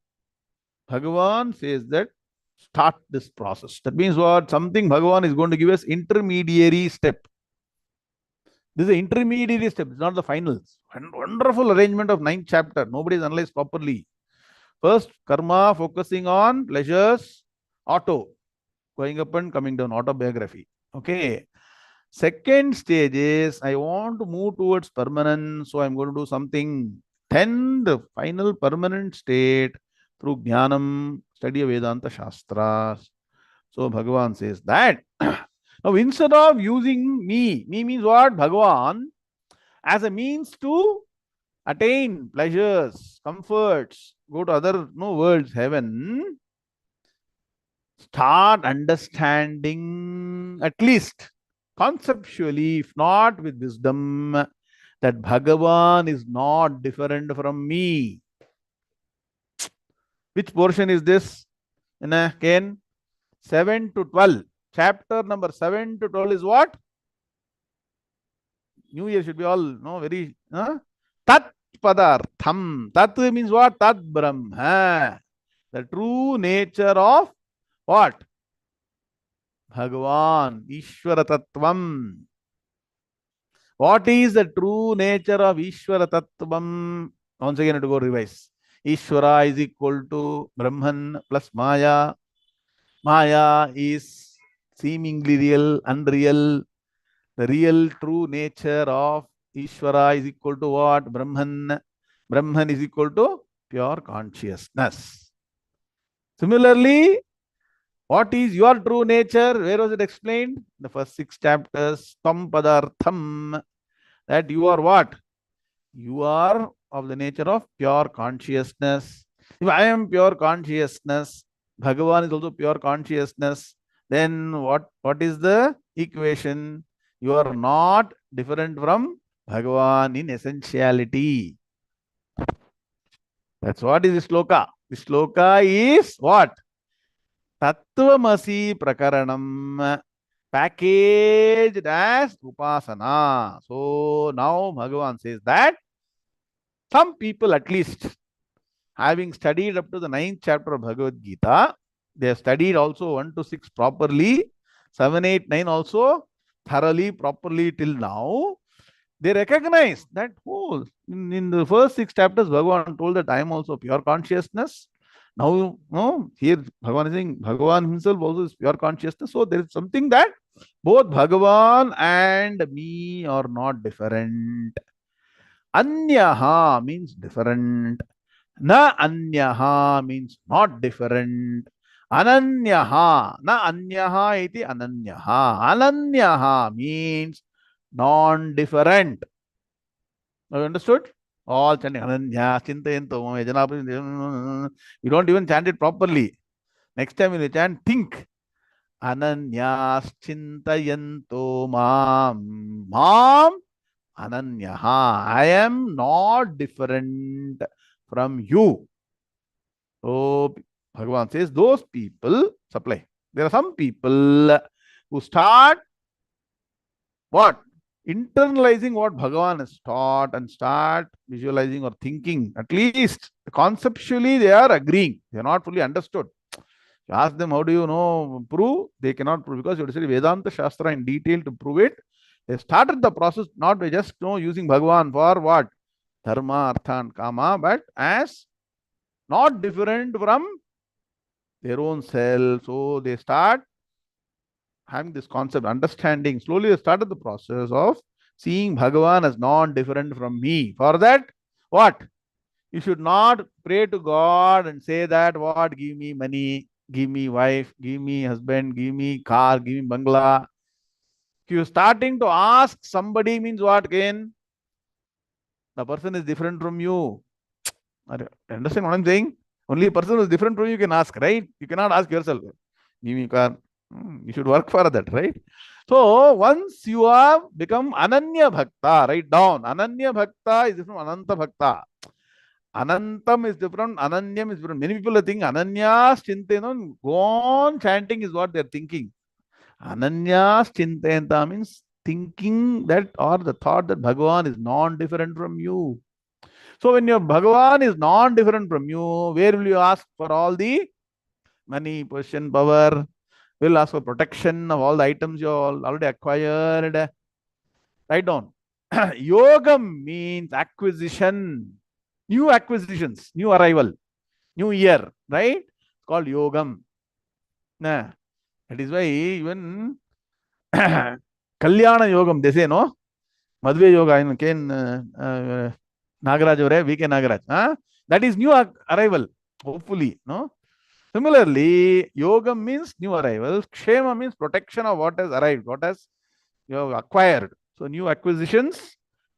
Bhagavan says that start this process. That means what? Something Bhagavan is going to give us intermediary step. This is an intermediary step. It's not the final. Wonderful arrangement of 9th chapter. Nobody is analyzed properly. First, karma focusing on pleasures, auto, going up and coming down, autobiography. Okay. Second stage is I want to move towards permanence, so I'm going to do something. Then the final permanent state through Jnanam, study of Vedanta Shastras. So Bhagavan says that. Now instead of using me means what? Bhagavan, as a means to attain pleasures, comforts, go to other worlds, heaven, start understanding at least conceptually, if not with wisdom, that Bhagavan is not different from me. Which portion is this? Again, 7 to 12. Chapter number 7 to 12 is what? New Year should be all very Tat Padartham. Tat means what? Tat Brahma. The true nature of what? Bhagavan, Ishvara Tattvam. What is the true nature of Ishvara Tattvam? Once again, to go revise. Ishvara is equal to Brahman plus Maya. Maya is seemingly real, unreal. The real true nature of Ishvara is equal to what? Brahman. Brahman is equal to pure consciousness. Similarly, what is your true nature? Where was it explained? The first 6 chapters. Tam Padartham. That you are what? You are of the nature of pure consciousness. If I am pure consciousness, Bhagavan is also pure consciousness, then what is the equation? You are not different from Bhagavan in essentiality. That's what is the sloka. The sloka is what? Tattvamasi Prakaranam, packaged as Upasana. So now Bhagavan says that some people, at least having studied up to the 9th chapter of Bhagavad Gita, they have studied also 1 to 6 properly, 7, 8, 9 also thoroughly, properly till now. They recognize that, oh, in the first 6 chapters, Bhagavan told that I am also pure consciousness. Now, here Bhagavan is saying Bhagavan himself also is pure consciousness. So there is something that both Bhagavan and me are not different. Anyaha means different. Na anyaha means not different. Ananyaha. Na anyaha iti ananyaha. Ananyaha means non-different. Have you understood? All chanting ananya, chintayanto, yajanapi. You don't even chant it properly. Next time when you chant, think. Ananyas chintayanto mam ananyaha. I am not different from you. So Bhagavan says those people supply. There are some people who start what? Internalizing what Bhagavan has taught and start visualizing or thinking. At least conceptually they are agreeing. They are not fully understood. You ask them, how do you know prove? They cannot prove because you have to study Vedanta Shastra in detail to prove it. They started the process not by just using Bhagavan for what? Dharma, Artha and Kama, but as not different from their own self. So they start having this concept, understanding. Slowly they started the process of seeing Bhagavan as non-different from me. For that, what? You should not pray to God and say that, what? Give me money, give me wife, give me husband, give me car, give me bangla. If you're starting to ask somebody means what again? The person is different from you. Understand what I'm saying? Only a person who is different from you can ask, right? You cannot ask yourself. Give me car. You should work for that, right? So once you have become Ananya Bhakta, write down. Ananya Bhakta is different from Ananta Bhakta. Anantam is different, Ananyam is different. Many people are thinking Ananyas Chintayanam, go on chanting is what they are thinking. Ananyas Chintayanta means thinking that or the thought that Bhagavan is non-different from you. So when your Bhagavan is non-different from you, where will you ask for all the money, position, power? Will ask for protection of all the items you already acquired. Write down. Yogam means acquisition. New acquisitions, new arrival, new year, right? It's called yogam. That is why even Kalyana yogam, they say, no? Madhve yoga in Nagaraj, VK Nagaraj. Huh? That is new arrival, hopefully, no? Similarly, yogam means new arrival. Kshema means protection of what has arrived, what has you have acquired. So new acquisitions,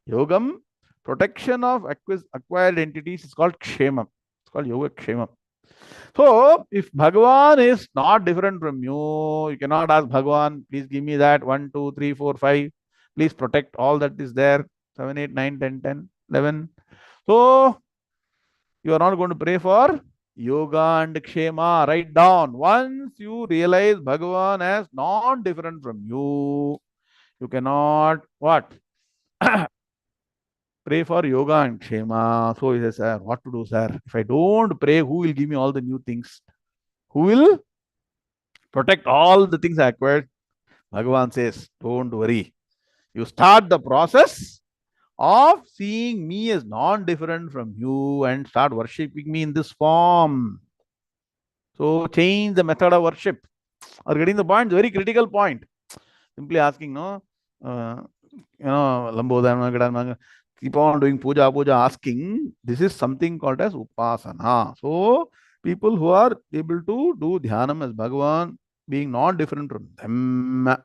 yogam. Protection of acquired entities is called kshema. It's called yoga kshema. So if Bhagavan is not different from you, you cannot ask Bhagavan, please give me that 1, 2, 3, 4, 5. Please protect all that is there. 7, 8, 9, 10, 10, 11. So you are not going to pray for yoga and kshema. Write down. Once you realize Bhagavan as non-different from you, you cannot what? Pray for yoga and kshema. So he says, sir, what to do, sir? If I don't pray, who will give me all the new things? Who will protect all the things I acquired? Bhagavan says, don't worry. You start the process of seeing me as non-different from you and start worshipping me in this form. So change the method of worship. Are getting the point? Very critical point. Simply asking, no, Lambodharma, keep on doing puja, asking. This is something called as upasana. So people who are able to do dhyanam as Bhagavan, being not different from them,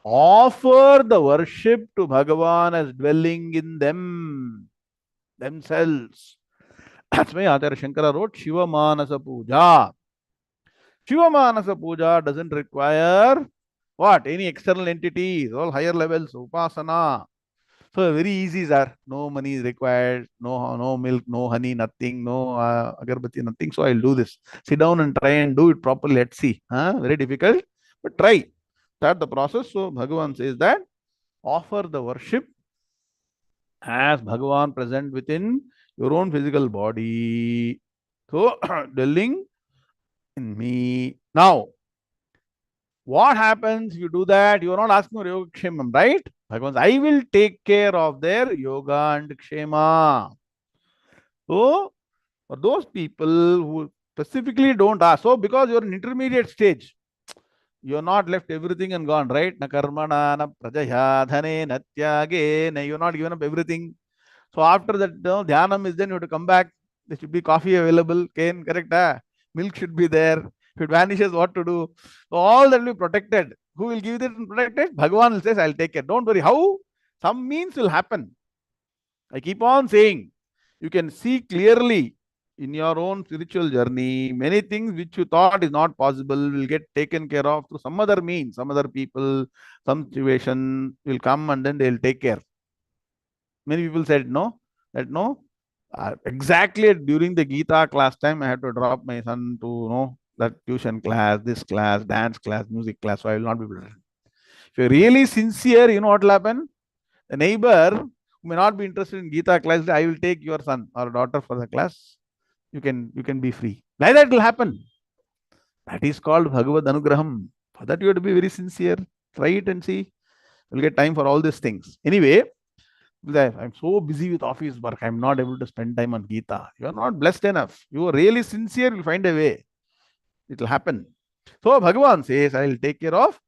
offer the worship to Bhagavan as dwelling in them, themselves. That's why Acharya Shankara wrote Shiva Manasa Puja. Shiva Manasa Puja doesn't require what? Any external entities, all higher levels, upasana. So very easy, sir. No money is required, no milk, no honey, nothing, no agarbatti, nothing. So I'll do this. Sit down and try and do it properly. Let's see. Very difficult, but try. Start the process. So Bhagavan says that offer the worship as Bhagavan present within your own physical body. So dwelling in me. Now, what happens if you do that? You are not asking for yoga kshemam, right? Bhagavan says, I will take care of their yoga and kshema. So, for those people who specifically don't ask, so because you're in intermediate stage, you're not left everything and gone, right? Na karmana, na prajaya, dhane, na tyage, you're not given up everything. So after that, dhyanam is then you have to come back. There should be coffee available, cane, correct? Milk should be there. If it vanishes, what to do? So all that will be protected. Who will give it and protect it? Bhagavan will say, I'll take care. Don't worry. How? Some means will happen. I keep on saying, you can see clearly in your own spiritual journey, many things which you thought is not possible will get taken care of through some other means, some other people, some situation will come and then they'll take care. Many people said no, that no. Exactly during the Gita class time, I had to drop my son to that tuition class, this class, dance class, music class. So I will not be able to. If you're really sincere, you know what will happen? The neighbor who may not be interested in Gita class, I will take your son or daughter for the class. You can be free. Like that will happen. That is called Bhagavad Anugraham. For that you have to be very sincere. Try it and see. You'll get time for all these things. Anyway, I'm so busy with office work, I'm not able to spend time on Gita. You are not blessed enough. You are really sincere, you'll find a way. It will happen. So Bhagavan says, I will take care of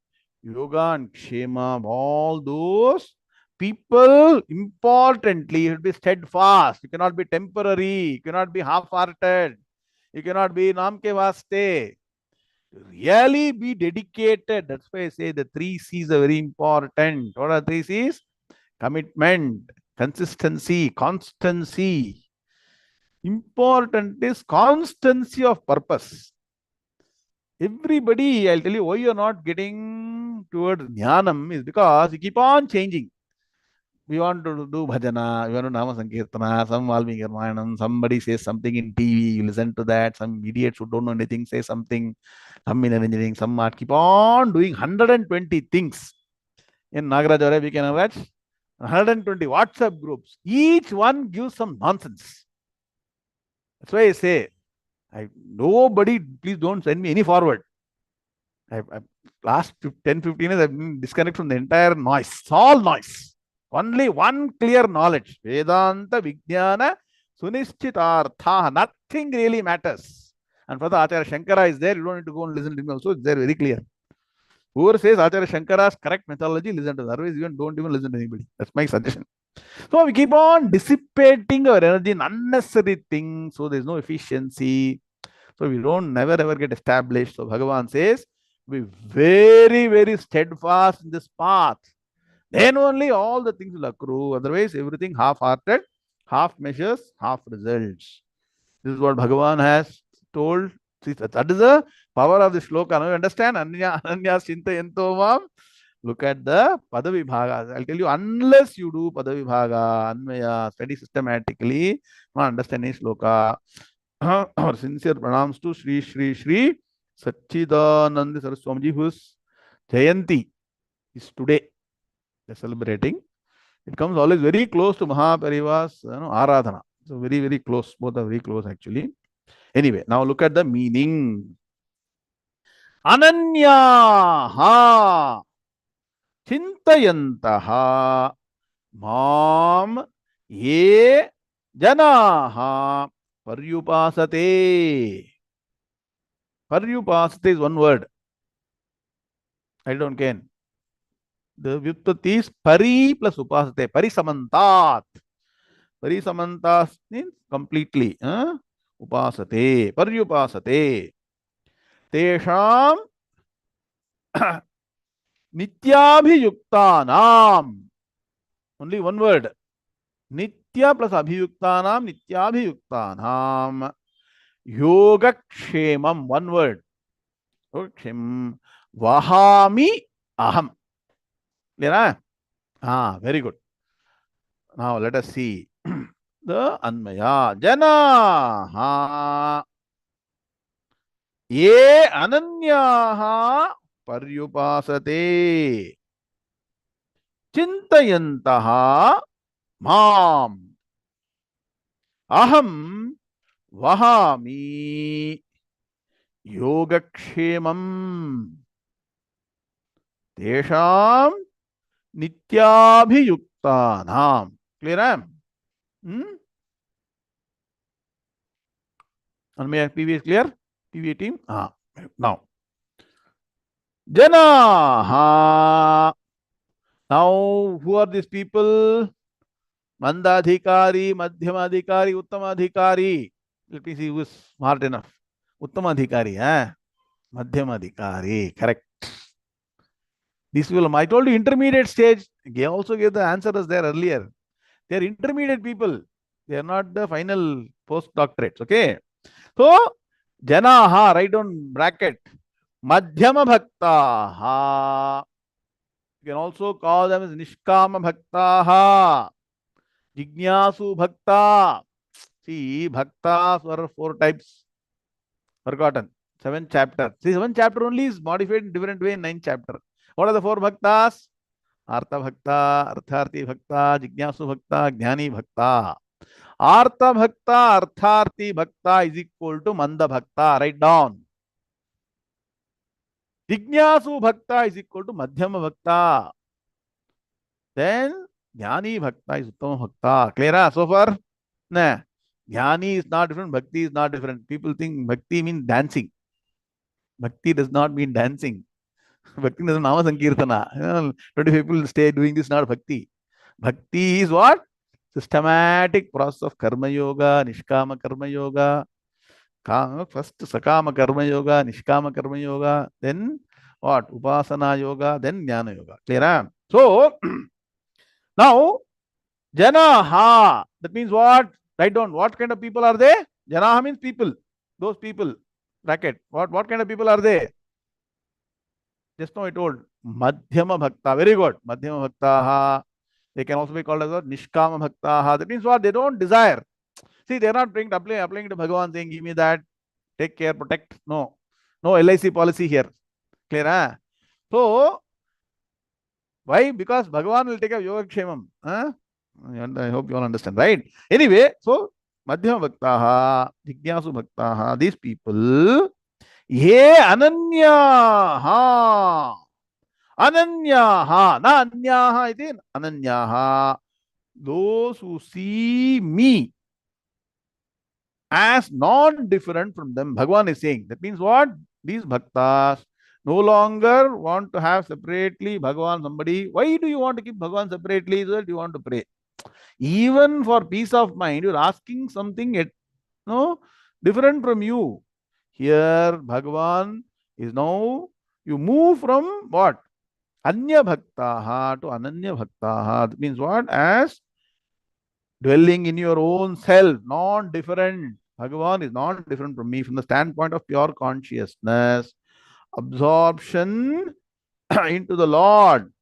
yoga and kshema, all those people. Importantly, you should be steadfast. You cannot be temporary. You cannot be half-hearted. You cannot be nam ke vaste. Really be dedicated. That's why I say the 3 C's are very important. What are 3 C's? Commitment, consistency, constancy. Important is constancy of purpose. Everybody, I'll tell you why you're not getting towards jnanam is because you keep on changing. We want to do bhajana, we want to nama sankirtana, some Valmiki Ramayanam, somebody says something in TV, you listen to that, some idiots who don't know anything say something, some in engineering, some art, keep on doing 120 things. In Nagaraj, we can watch 120 WhatsApp groups. Each one gives some nonsense. That's why I say, nobody, please don't send me any forward. Last 10, 15 years, I've been disconnected from the entire noise. It's all noise. Only one clear knowledge. Vedanta, Vijnana, Sunishchitartha. Nothing really matters. And for the Acharya Shankara is there, you don't need to go and listen to me also. It's there very clear. Whoever says Acharya Shankara's correct methodology, listen to that. Otherwise, don't even listen to anybody. That's my suggestion. So we keep on dissipating our energy in unnecessary things. So there's no efficiency. So we don't never ever get established. So Bhagavan says, be very, very steadfast in this path. Then only all the things will accrue. Otherwise, everything half-hearted, half measures, half results. This is what Bhagavan has told. That is the power of the shloka. Now you understand? Ananya chintayanto mam look at the Padavibhaga. I'll tell you, unless you do Padavibhaga, Anvaya, study systematically, not understand any sloka. Our sincere pranams to Sri Sri Sri Sachidananda Saraswamiji, whose Jayanti is today. They're celebrating. It comes always very close to Mahaparivas, Aradhana. So very, very close. Both are very close actually. Anyway, now look at the meaning. Ananyaha Chintayantaha Mam Ye Janaha Paryupasate. Paryupasate is one word. I don't care. The vyutpati is pari plus upasate. Parisamantat. Parisamantat means completely. Upasate. Paryupasate. Tesham Nityabhiyuktanam. Only one word. Nitya plus abhiyuktanam. Nityabhiyuktanam. Yogakshemam. One word. Yogakshemam. Vahami aham. Clear? Very good. Now let us see the Anmaya. Janaha ye ananyaha paryupasate chintayantaha mam aham vahami yogakshemam tesham nityabhiyuktanam. Clear? Anmaya PV is clear? PV team? Now. Janaha. Now, who are these people? Mandadhikari, Madhyamadhikari, Uttamadhikari. Let me see who is smart enough. Uttamadhikari, Madhyamadhikari. Correct. These people, I told you intermediate stage. They also gave the answers there earlier. They are intermediate people. They are not the final postdoctorates. Okay. So, Janaha, write down bracket. Madhyama Bhaktaha. You can also call them as Nishkama Bhaktaha. Jignasu Bhakta. See, Bhaktas are 4 types. Forgotten. 7th chapter. See, 7th chapter only is modified in different way in 9th chapter. What are the 4 Bhaktas? Artha Bhakta, Artharthi Bhakta, Jignasu Bhakta, Jnani Bhakta. Artha Bhakta, Artharthi Bhakta is equal to Manda Bhakta. Write down. Jignasu Bhakta is equal to Madhyama Bhakta. Then Jnani Bhakta is Uttama Bhakta. Clear? So far? Nah. Jnani is not different. Bhakti is not different. People think Bhakti means dancing. Bhakti does not mean dancing. Bhakti is Nama Sankirtana. 20 people stay doing this, not Bhakti. Bhakti is what? Systematic process of Karma Yoga, Nishkama Karma Yoga. First Sakama Karma Yoga, Nishkama Karma Yoga, then what? Upasana Yoga, then Jnana Yoga. Clear? So, now, Janaha, that means what? Write down, what kind of people are they? Janaha means people. Those people. Bracket. What kind of people are they? Just now I told. Madhyama Bhakta. Very good. Madhyama Bhaktaha. They can also be called as what? Nishkama Bhaktaha. That means what? They don't desire. See, they are not applying to Bhagavan saying, give me that, take care, protect. No. No LIC policy here. Clear? So, why? Because Bhagavan will take care of Yogakshemam. And I hope you all understand, right? Anyway, so, Madhyama Bhaktaha, Jignasu Bhaktaha, these people, Ye Ananyaha. Ananyaha. Na Anyaha, it is Ananyaha. Those who see me as non-different from them. Bhagavan is saying. That means what? These bhaktas no longer want to have separately Bhagavan somebody. Why do you want to keep Bhagavan separately? So that you want to pray. Even for peace of mind, you're asking something different from you. Here, Bhagavan is now, you move from what? Anya Bhaktaha to Ananya Bhaktaha. That means what? As dwelling in your own self, non-different. Bhagavan is not different from me from the standpoint of pure consciousness. Absorption into the Lord.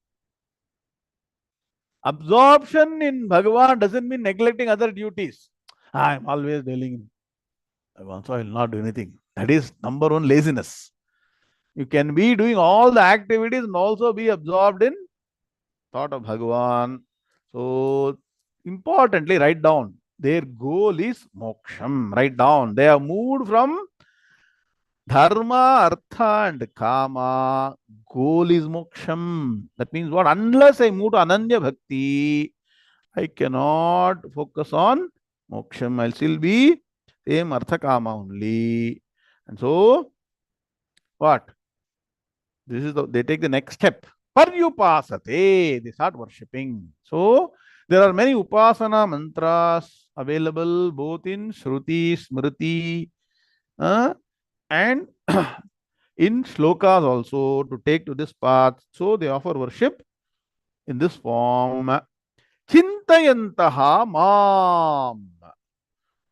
Absorption in Bhagavan doesn't mean neglecting other duties. I am always dwelling in Bhagavan, so I will not do anything. That is number one, laziness. You can be doing all the activities and also be absorbed in thought of Bhagavan. So, importantly, write down. Their goal is moksham. Write down. They have moved from dharma, artha, and kama. Goal is moksham. That means what? Unless I move to Ananya Bhakti, I cannot focus on moksham. I'll still be same artha kama only. And so, what? This is they take the next step. Paryupasate. They start worshipping. So, there are many upasana mantras available both in Shruti, Smriti, and in shlokas also to take to this path. So, they offer worship in this form. Chintayantaha mam.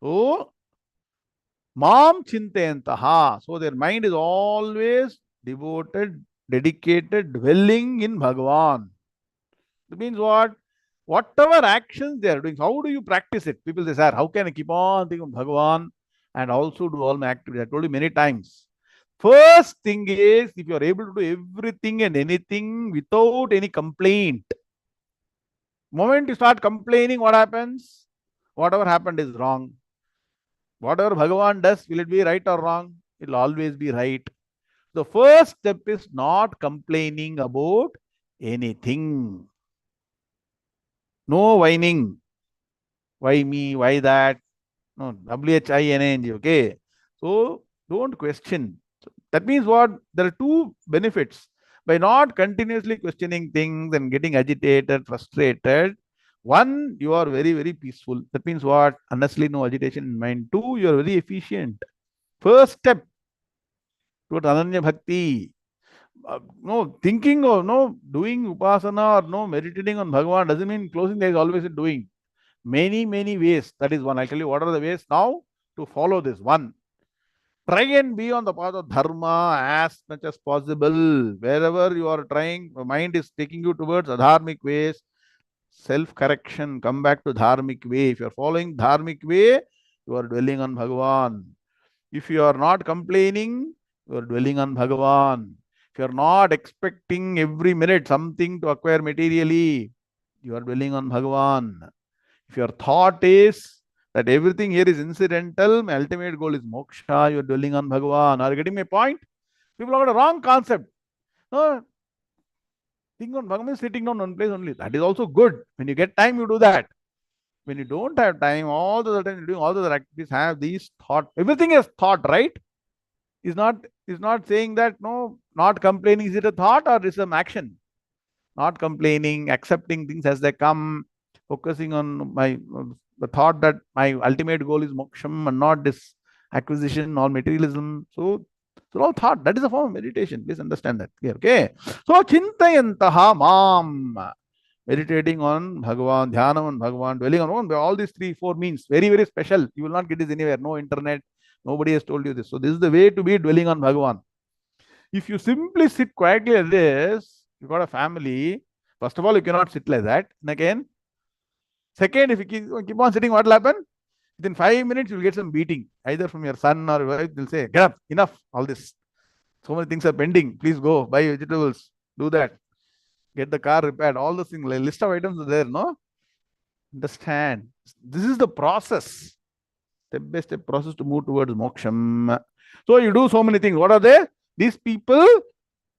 So, mam chintayantaha. So, their mind is always devoted, dedicated, dwelling in Bhagavan. That means what? Whatever actions they are doing, how do you practice it? People say, sir, how can I keep on thinking of Bhagavan and also do all my activities? I told you many times. First thing is, if you are able to do everything and anything without any complaint, moment you start complaining, what happens? Whatever happened is wrong. Whatever Bhagavan does, will it be right or wrong? It will always be right. The first step is not complaining about anything. No whining. Why me? Why that? No, WHINANG. Okay. So don't question. That means what? There are two benefits. By not continuously questioning things and getting agitated, frustrated, one, you are very, very peaceful. That means what? Honestly, no agitation in mind. Two, you are very efficient. First step towards Ananya Bhakti. No thinking or no doing upasana or no meditating on Bhagavan doesn't mean closing there is always doing. Many, many ways. That is one. I'll tell you what are the ways now to follow this. One, try and be on the path of dharma as much as possible. Wherever you are trying, the mind is taking you towards adharmic ways, self-correction, come back to dharmic way. If you are following dharmic way, you are dwelling on Bhagavan. If you are not complaining, you are dwelling on Bhagavan. If you are not expecting every minute something to acquire materially, you are dwelling on Bhagavan. If your thought is that everything here is incidental, my ultimate goal is moksha, you are dwelling on Bhagavan. Are you getting my point? People have got a wrong concept. No, think on Bhagavan is sitting down one place only. That is also good. When you get time, you do that. When you don't have time, all the time you're doing all the other activities, have these thought. Everything is thought, right? Is not saying that no, not complaining, is it a thought or is it some action? Not complaining, accepting things as they come, focusing on my the thought that my ultimate goal is moksham and not this acquisition or materialism. So all thought, that is a form of meditation. Please understand that. Okay. So chintayantaha mam. Meditating on Bhagavan, dhyanam on Bhagavan, dwelling on all these three, four means very, very special. You will not get this anywhere. No internet. Nobody has told you this. So this is the way to be dwelling on Bhagavan. If you simply sit quietly like this, you got a family. First of all, you cannot sit like that. And again, second, if you keep on sitting, what will happen? Within 5 minutes, you will get some beating, either from your son or your wife. They'll say, get up, enough, all this. So many things are pending. Please go, buy vegetables, do that, get the car repaired, all those things. Like list of items are there, no? Understand. This is the process, step by step process to move towards moksham. So you do so many things. What are they? These people,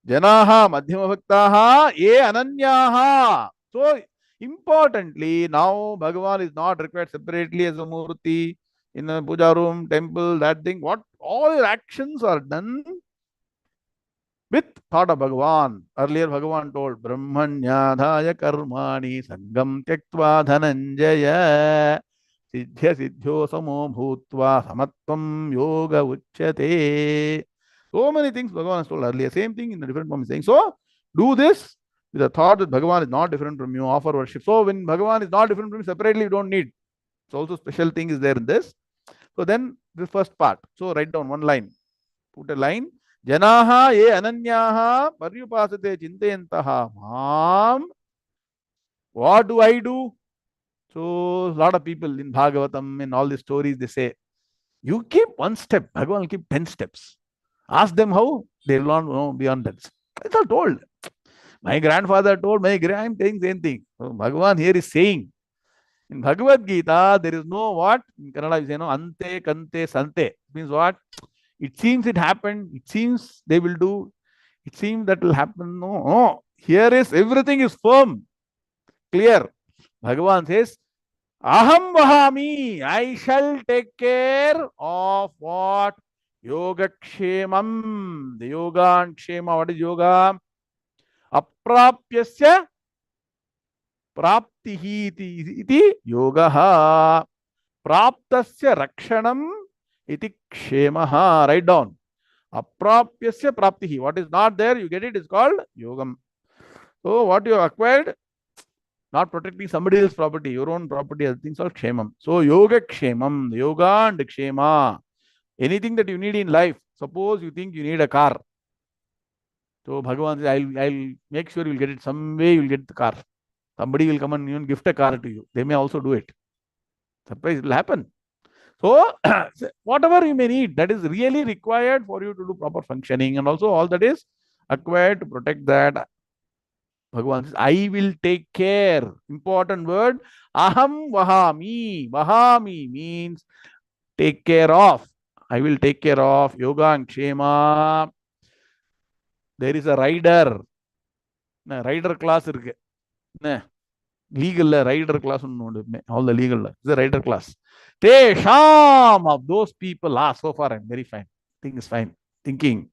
Janaha, Madhyama Bhaktaha, Ye Ananyaha. So importantly, now Bhagavan is not required separately as a Murti in a puja room, temple, that thing. What all your actions are done with thought of Bhagavan. Earlier Bhagavan told, Brahmanyadhaya karmani sangam tyaktva dhananjaya siddhya siddhyo samo bhutva samatvam yoga uchyate. So many things Bhagavan has told earlier. Same thing in a different form. He's saying, so do this with the thought that Bhagavan is not different from you. Offer worship. So when Bhagavan is not different from you, separately you don't need. So also special thing is there in this. So then the first part. So write down one line. Put a line. Janaha ye ananyaha paryupasate chintayantaha mam What do I do? So, a lot of people in Bhagavatam, in all the stories, they say, you keep one step, Bhagavan will keep 10 steps. Ask them how, they will not know beyond that. It's all told. My grandfather told my grand, I'm saying same thing. So Bhagavan here is saying, in Bhagavad Gita, there is no what? In Kannada, you say, no, ante, kante, sante. It means what? It seems it happened. It seems they will do. It seems that will happen. No, no. Here is everything is firm, clear. Bhagavan says, Aham Vahami, I shall take care of what? Yoga Kshemam. The yoga and Kshema, what is yoga? Aprapyasya praptihi iti yogaha. Praptasya rakshanam iti kshemaha. Write down. Aprapyasya praptihi. What is not there, you get it, is called yogam. So what you have acquired, not protecting somebody else's property, your own property, other things are kshemam. So yoga kshemam, yoga and kshema. Anything that you need in life, suppose you think you need a car. So Bhagavan says, I'll make sure you'll get it. Some way you'll get the car. Somebody will come and even gift a car to you. They may also do it. Surprise, it will happen. So whatever you may need, that is really required for you to do proper functioning, and also all that is acquired to protect that. Bhagavan says, I will take care. Important word. Aham vahami. Vahami means take care of. I will take care of. Yoga and Kshema. There is a rider. Rider class. Legal rider class. All the legal. It's a rider class. Tesham of those people. So far I'm very fine. Thing is fine. Thinking.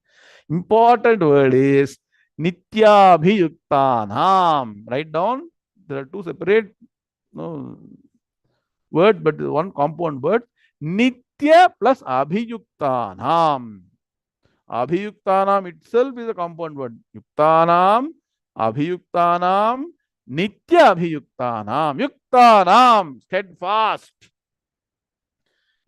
Important word is Nityabhiyuktanam. Write down. There are two separate words, but one compound word. Nitya plus Abhiyuktanam. Abhiyuktanam itself is a compound word. Yuktanam, Abhiyuktanam, Nitya Abhiyuktanam. Yuktanam, steadfast.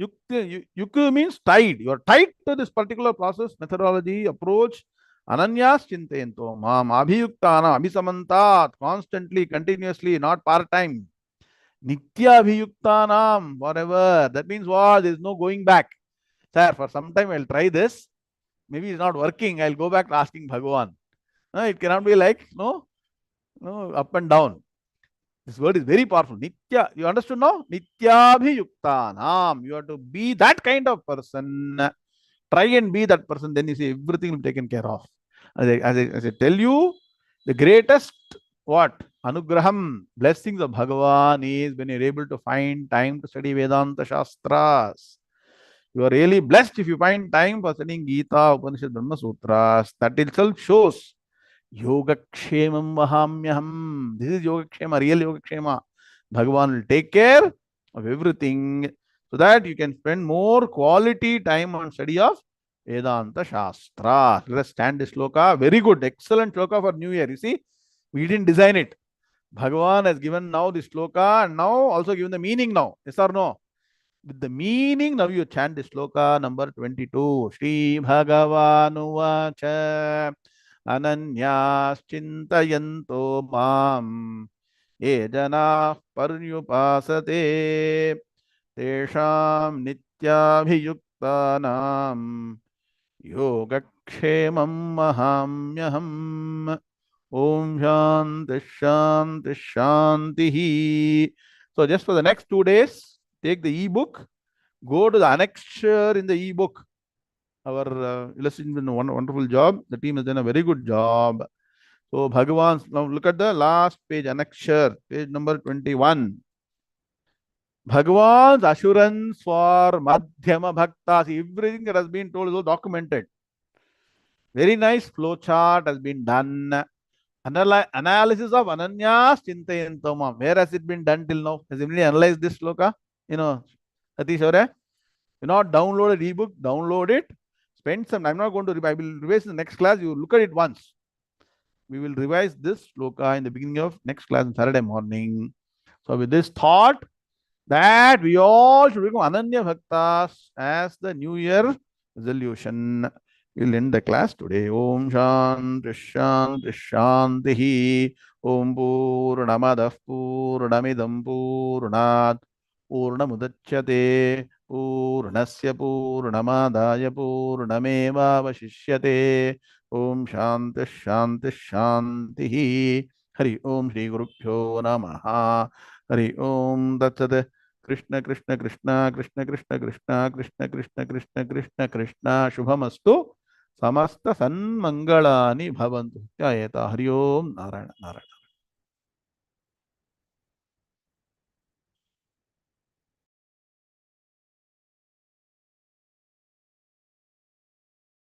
Yukta means tied. You are tied to this particular process, methodology, approach. Ananyas chintayanto mam. Abhiyuktanam, abhisamantat, constantly, continuously, not part-time. Nitya Abhiyuktanam, forever. That means what? There is no going back. Sir, for some time I'll try this. Maybe it's not working. I'll go back to asking Bhagavan. No, it cannot be like, no, up and down. This word is very powerful. Nitya, you understood now? Nityabhiyuktanam. You have to be that kind of person. Try and be that person. Then you see everything will be taken care of. As I tell you, the greatest what? Anugraham, blessings of Bhagavan is when you're able to find time to study Vedanta Shastras. You are really blessed if you find time for studying Gita, Upanishad, Brahma Sutras. That itself shows Yoga Kshemam Vahamyaham. This is Yoga Kshema, real Yoga Kshema. Bhagavan will take care of everything so that you can spend more quality time on study of Vedanta Shastra. Let us stand this sloka. Very good, excellent sloka for New Year. You see, we didn't design it. Bhagavan has given now this sloka and now also given the meaning now. Yes or no? With the meaning, now you chant the sloka number 22. Shri Bhagavanuvacha Ananyas Chintayanto Mam Ye Jana Paryupasate Tesham Nityabhiyuktanam Yogakshemam Mahamyaham Om Shanti Shanti Shanti. So just for the next 2 days, take the e-book, go to the annexure in the e-book. Our illustration has done a wonderful job. The team has done a very good job. So Bhagavan, now look at the last page, annexure, page number 21. Bhagavan's assurance for Madhyama Bhaktas, everything that has been told is all documented. Very nice flow chart has been done. Analysis of Ananyas Chintayantamam. Where has it been done till now? Has anybody analyzed this sloka? Satish Aure? You not download an ebook, download it. Spend some time. I'm not going to revise. I will revise in the next class. You look at it once. We will revise this sloka in the beginning of next class on Saturday morning. So with this thought that we all should become Ananya Bhaktas as the New Year resolution, we'll end the class today. Om Shanti Shanti Shanti. ಓಂ ಪೂರ್ಣಮದಃ ಪೂರ್ಣಮಿದಂ ಪೂರ್ಣಾತ್ ಪೂರ್ಣಮುದಚ್ಯತೆ ಪೂರ್ಣಸ್ಯ ಪೂರ್ಣಮಾದಾಯ ಪೂರ್ಣಮೇವಾವಶಿಷ್ಯತೆ. ಓಂ ಶಾಂತಿ ಶಾಂತಿ ಶಾಂತಿ. ಹರಿ ಓಂ ಶ್ರೀ ಗುರುಭ್ಯೋ ನಮಃ. ಹರಿ ಓಂ ತತ್ಸತ್. ಕೃಷ್ಣ ಕೃಷ್ಣ ಕೃಷ್ಣ ಕೃಷ್ಣ ಕೃಷ್ಣ ಕೃಷ್ಣ ಕೃಷ್ಣ ಕೃಷ್ಣ ಕೃಷ್ಣ ಕೃಷ್ಣ ಕೃಷ್ಣ. ಶುಭಮಸ್ತು. ಸಮಸ್ತ ಸನ್ಮಂಗಳಾನಿ ಭವಂತು. ಜಯತ. ಹರಿ ಓಂ ನಾರಾಯಣ ನಾರಾಯಣ.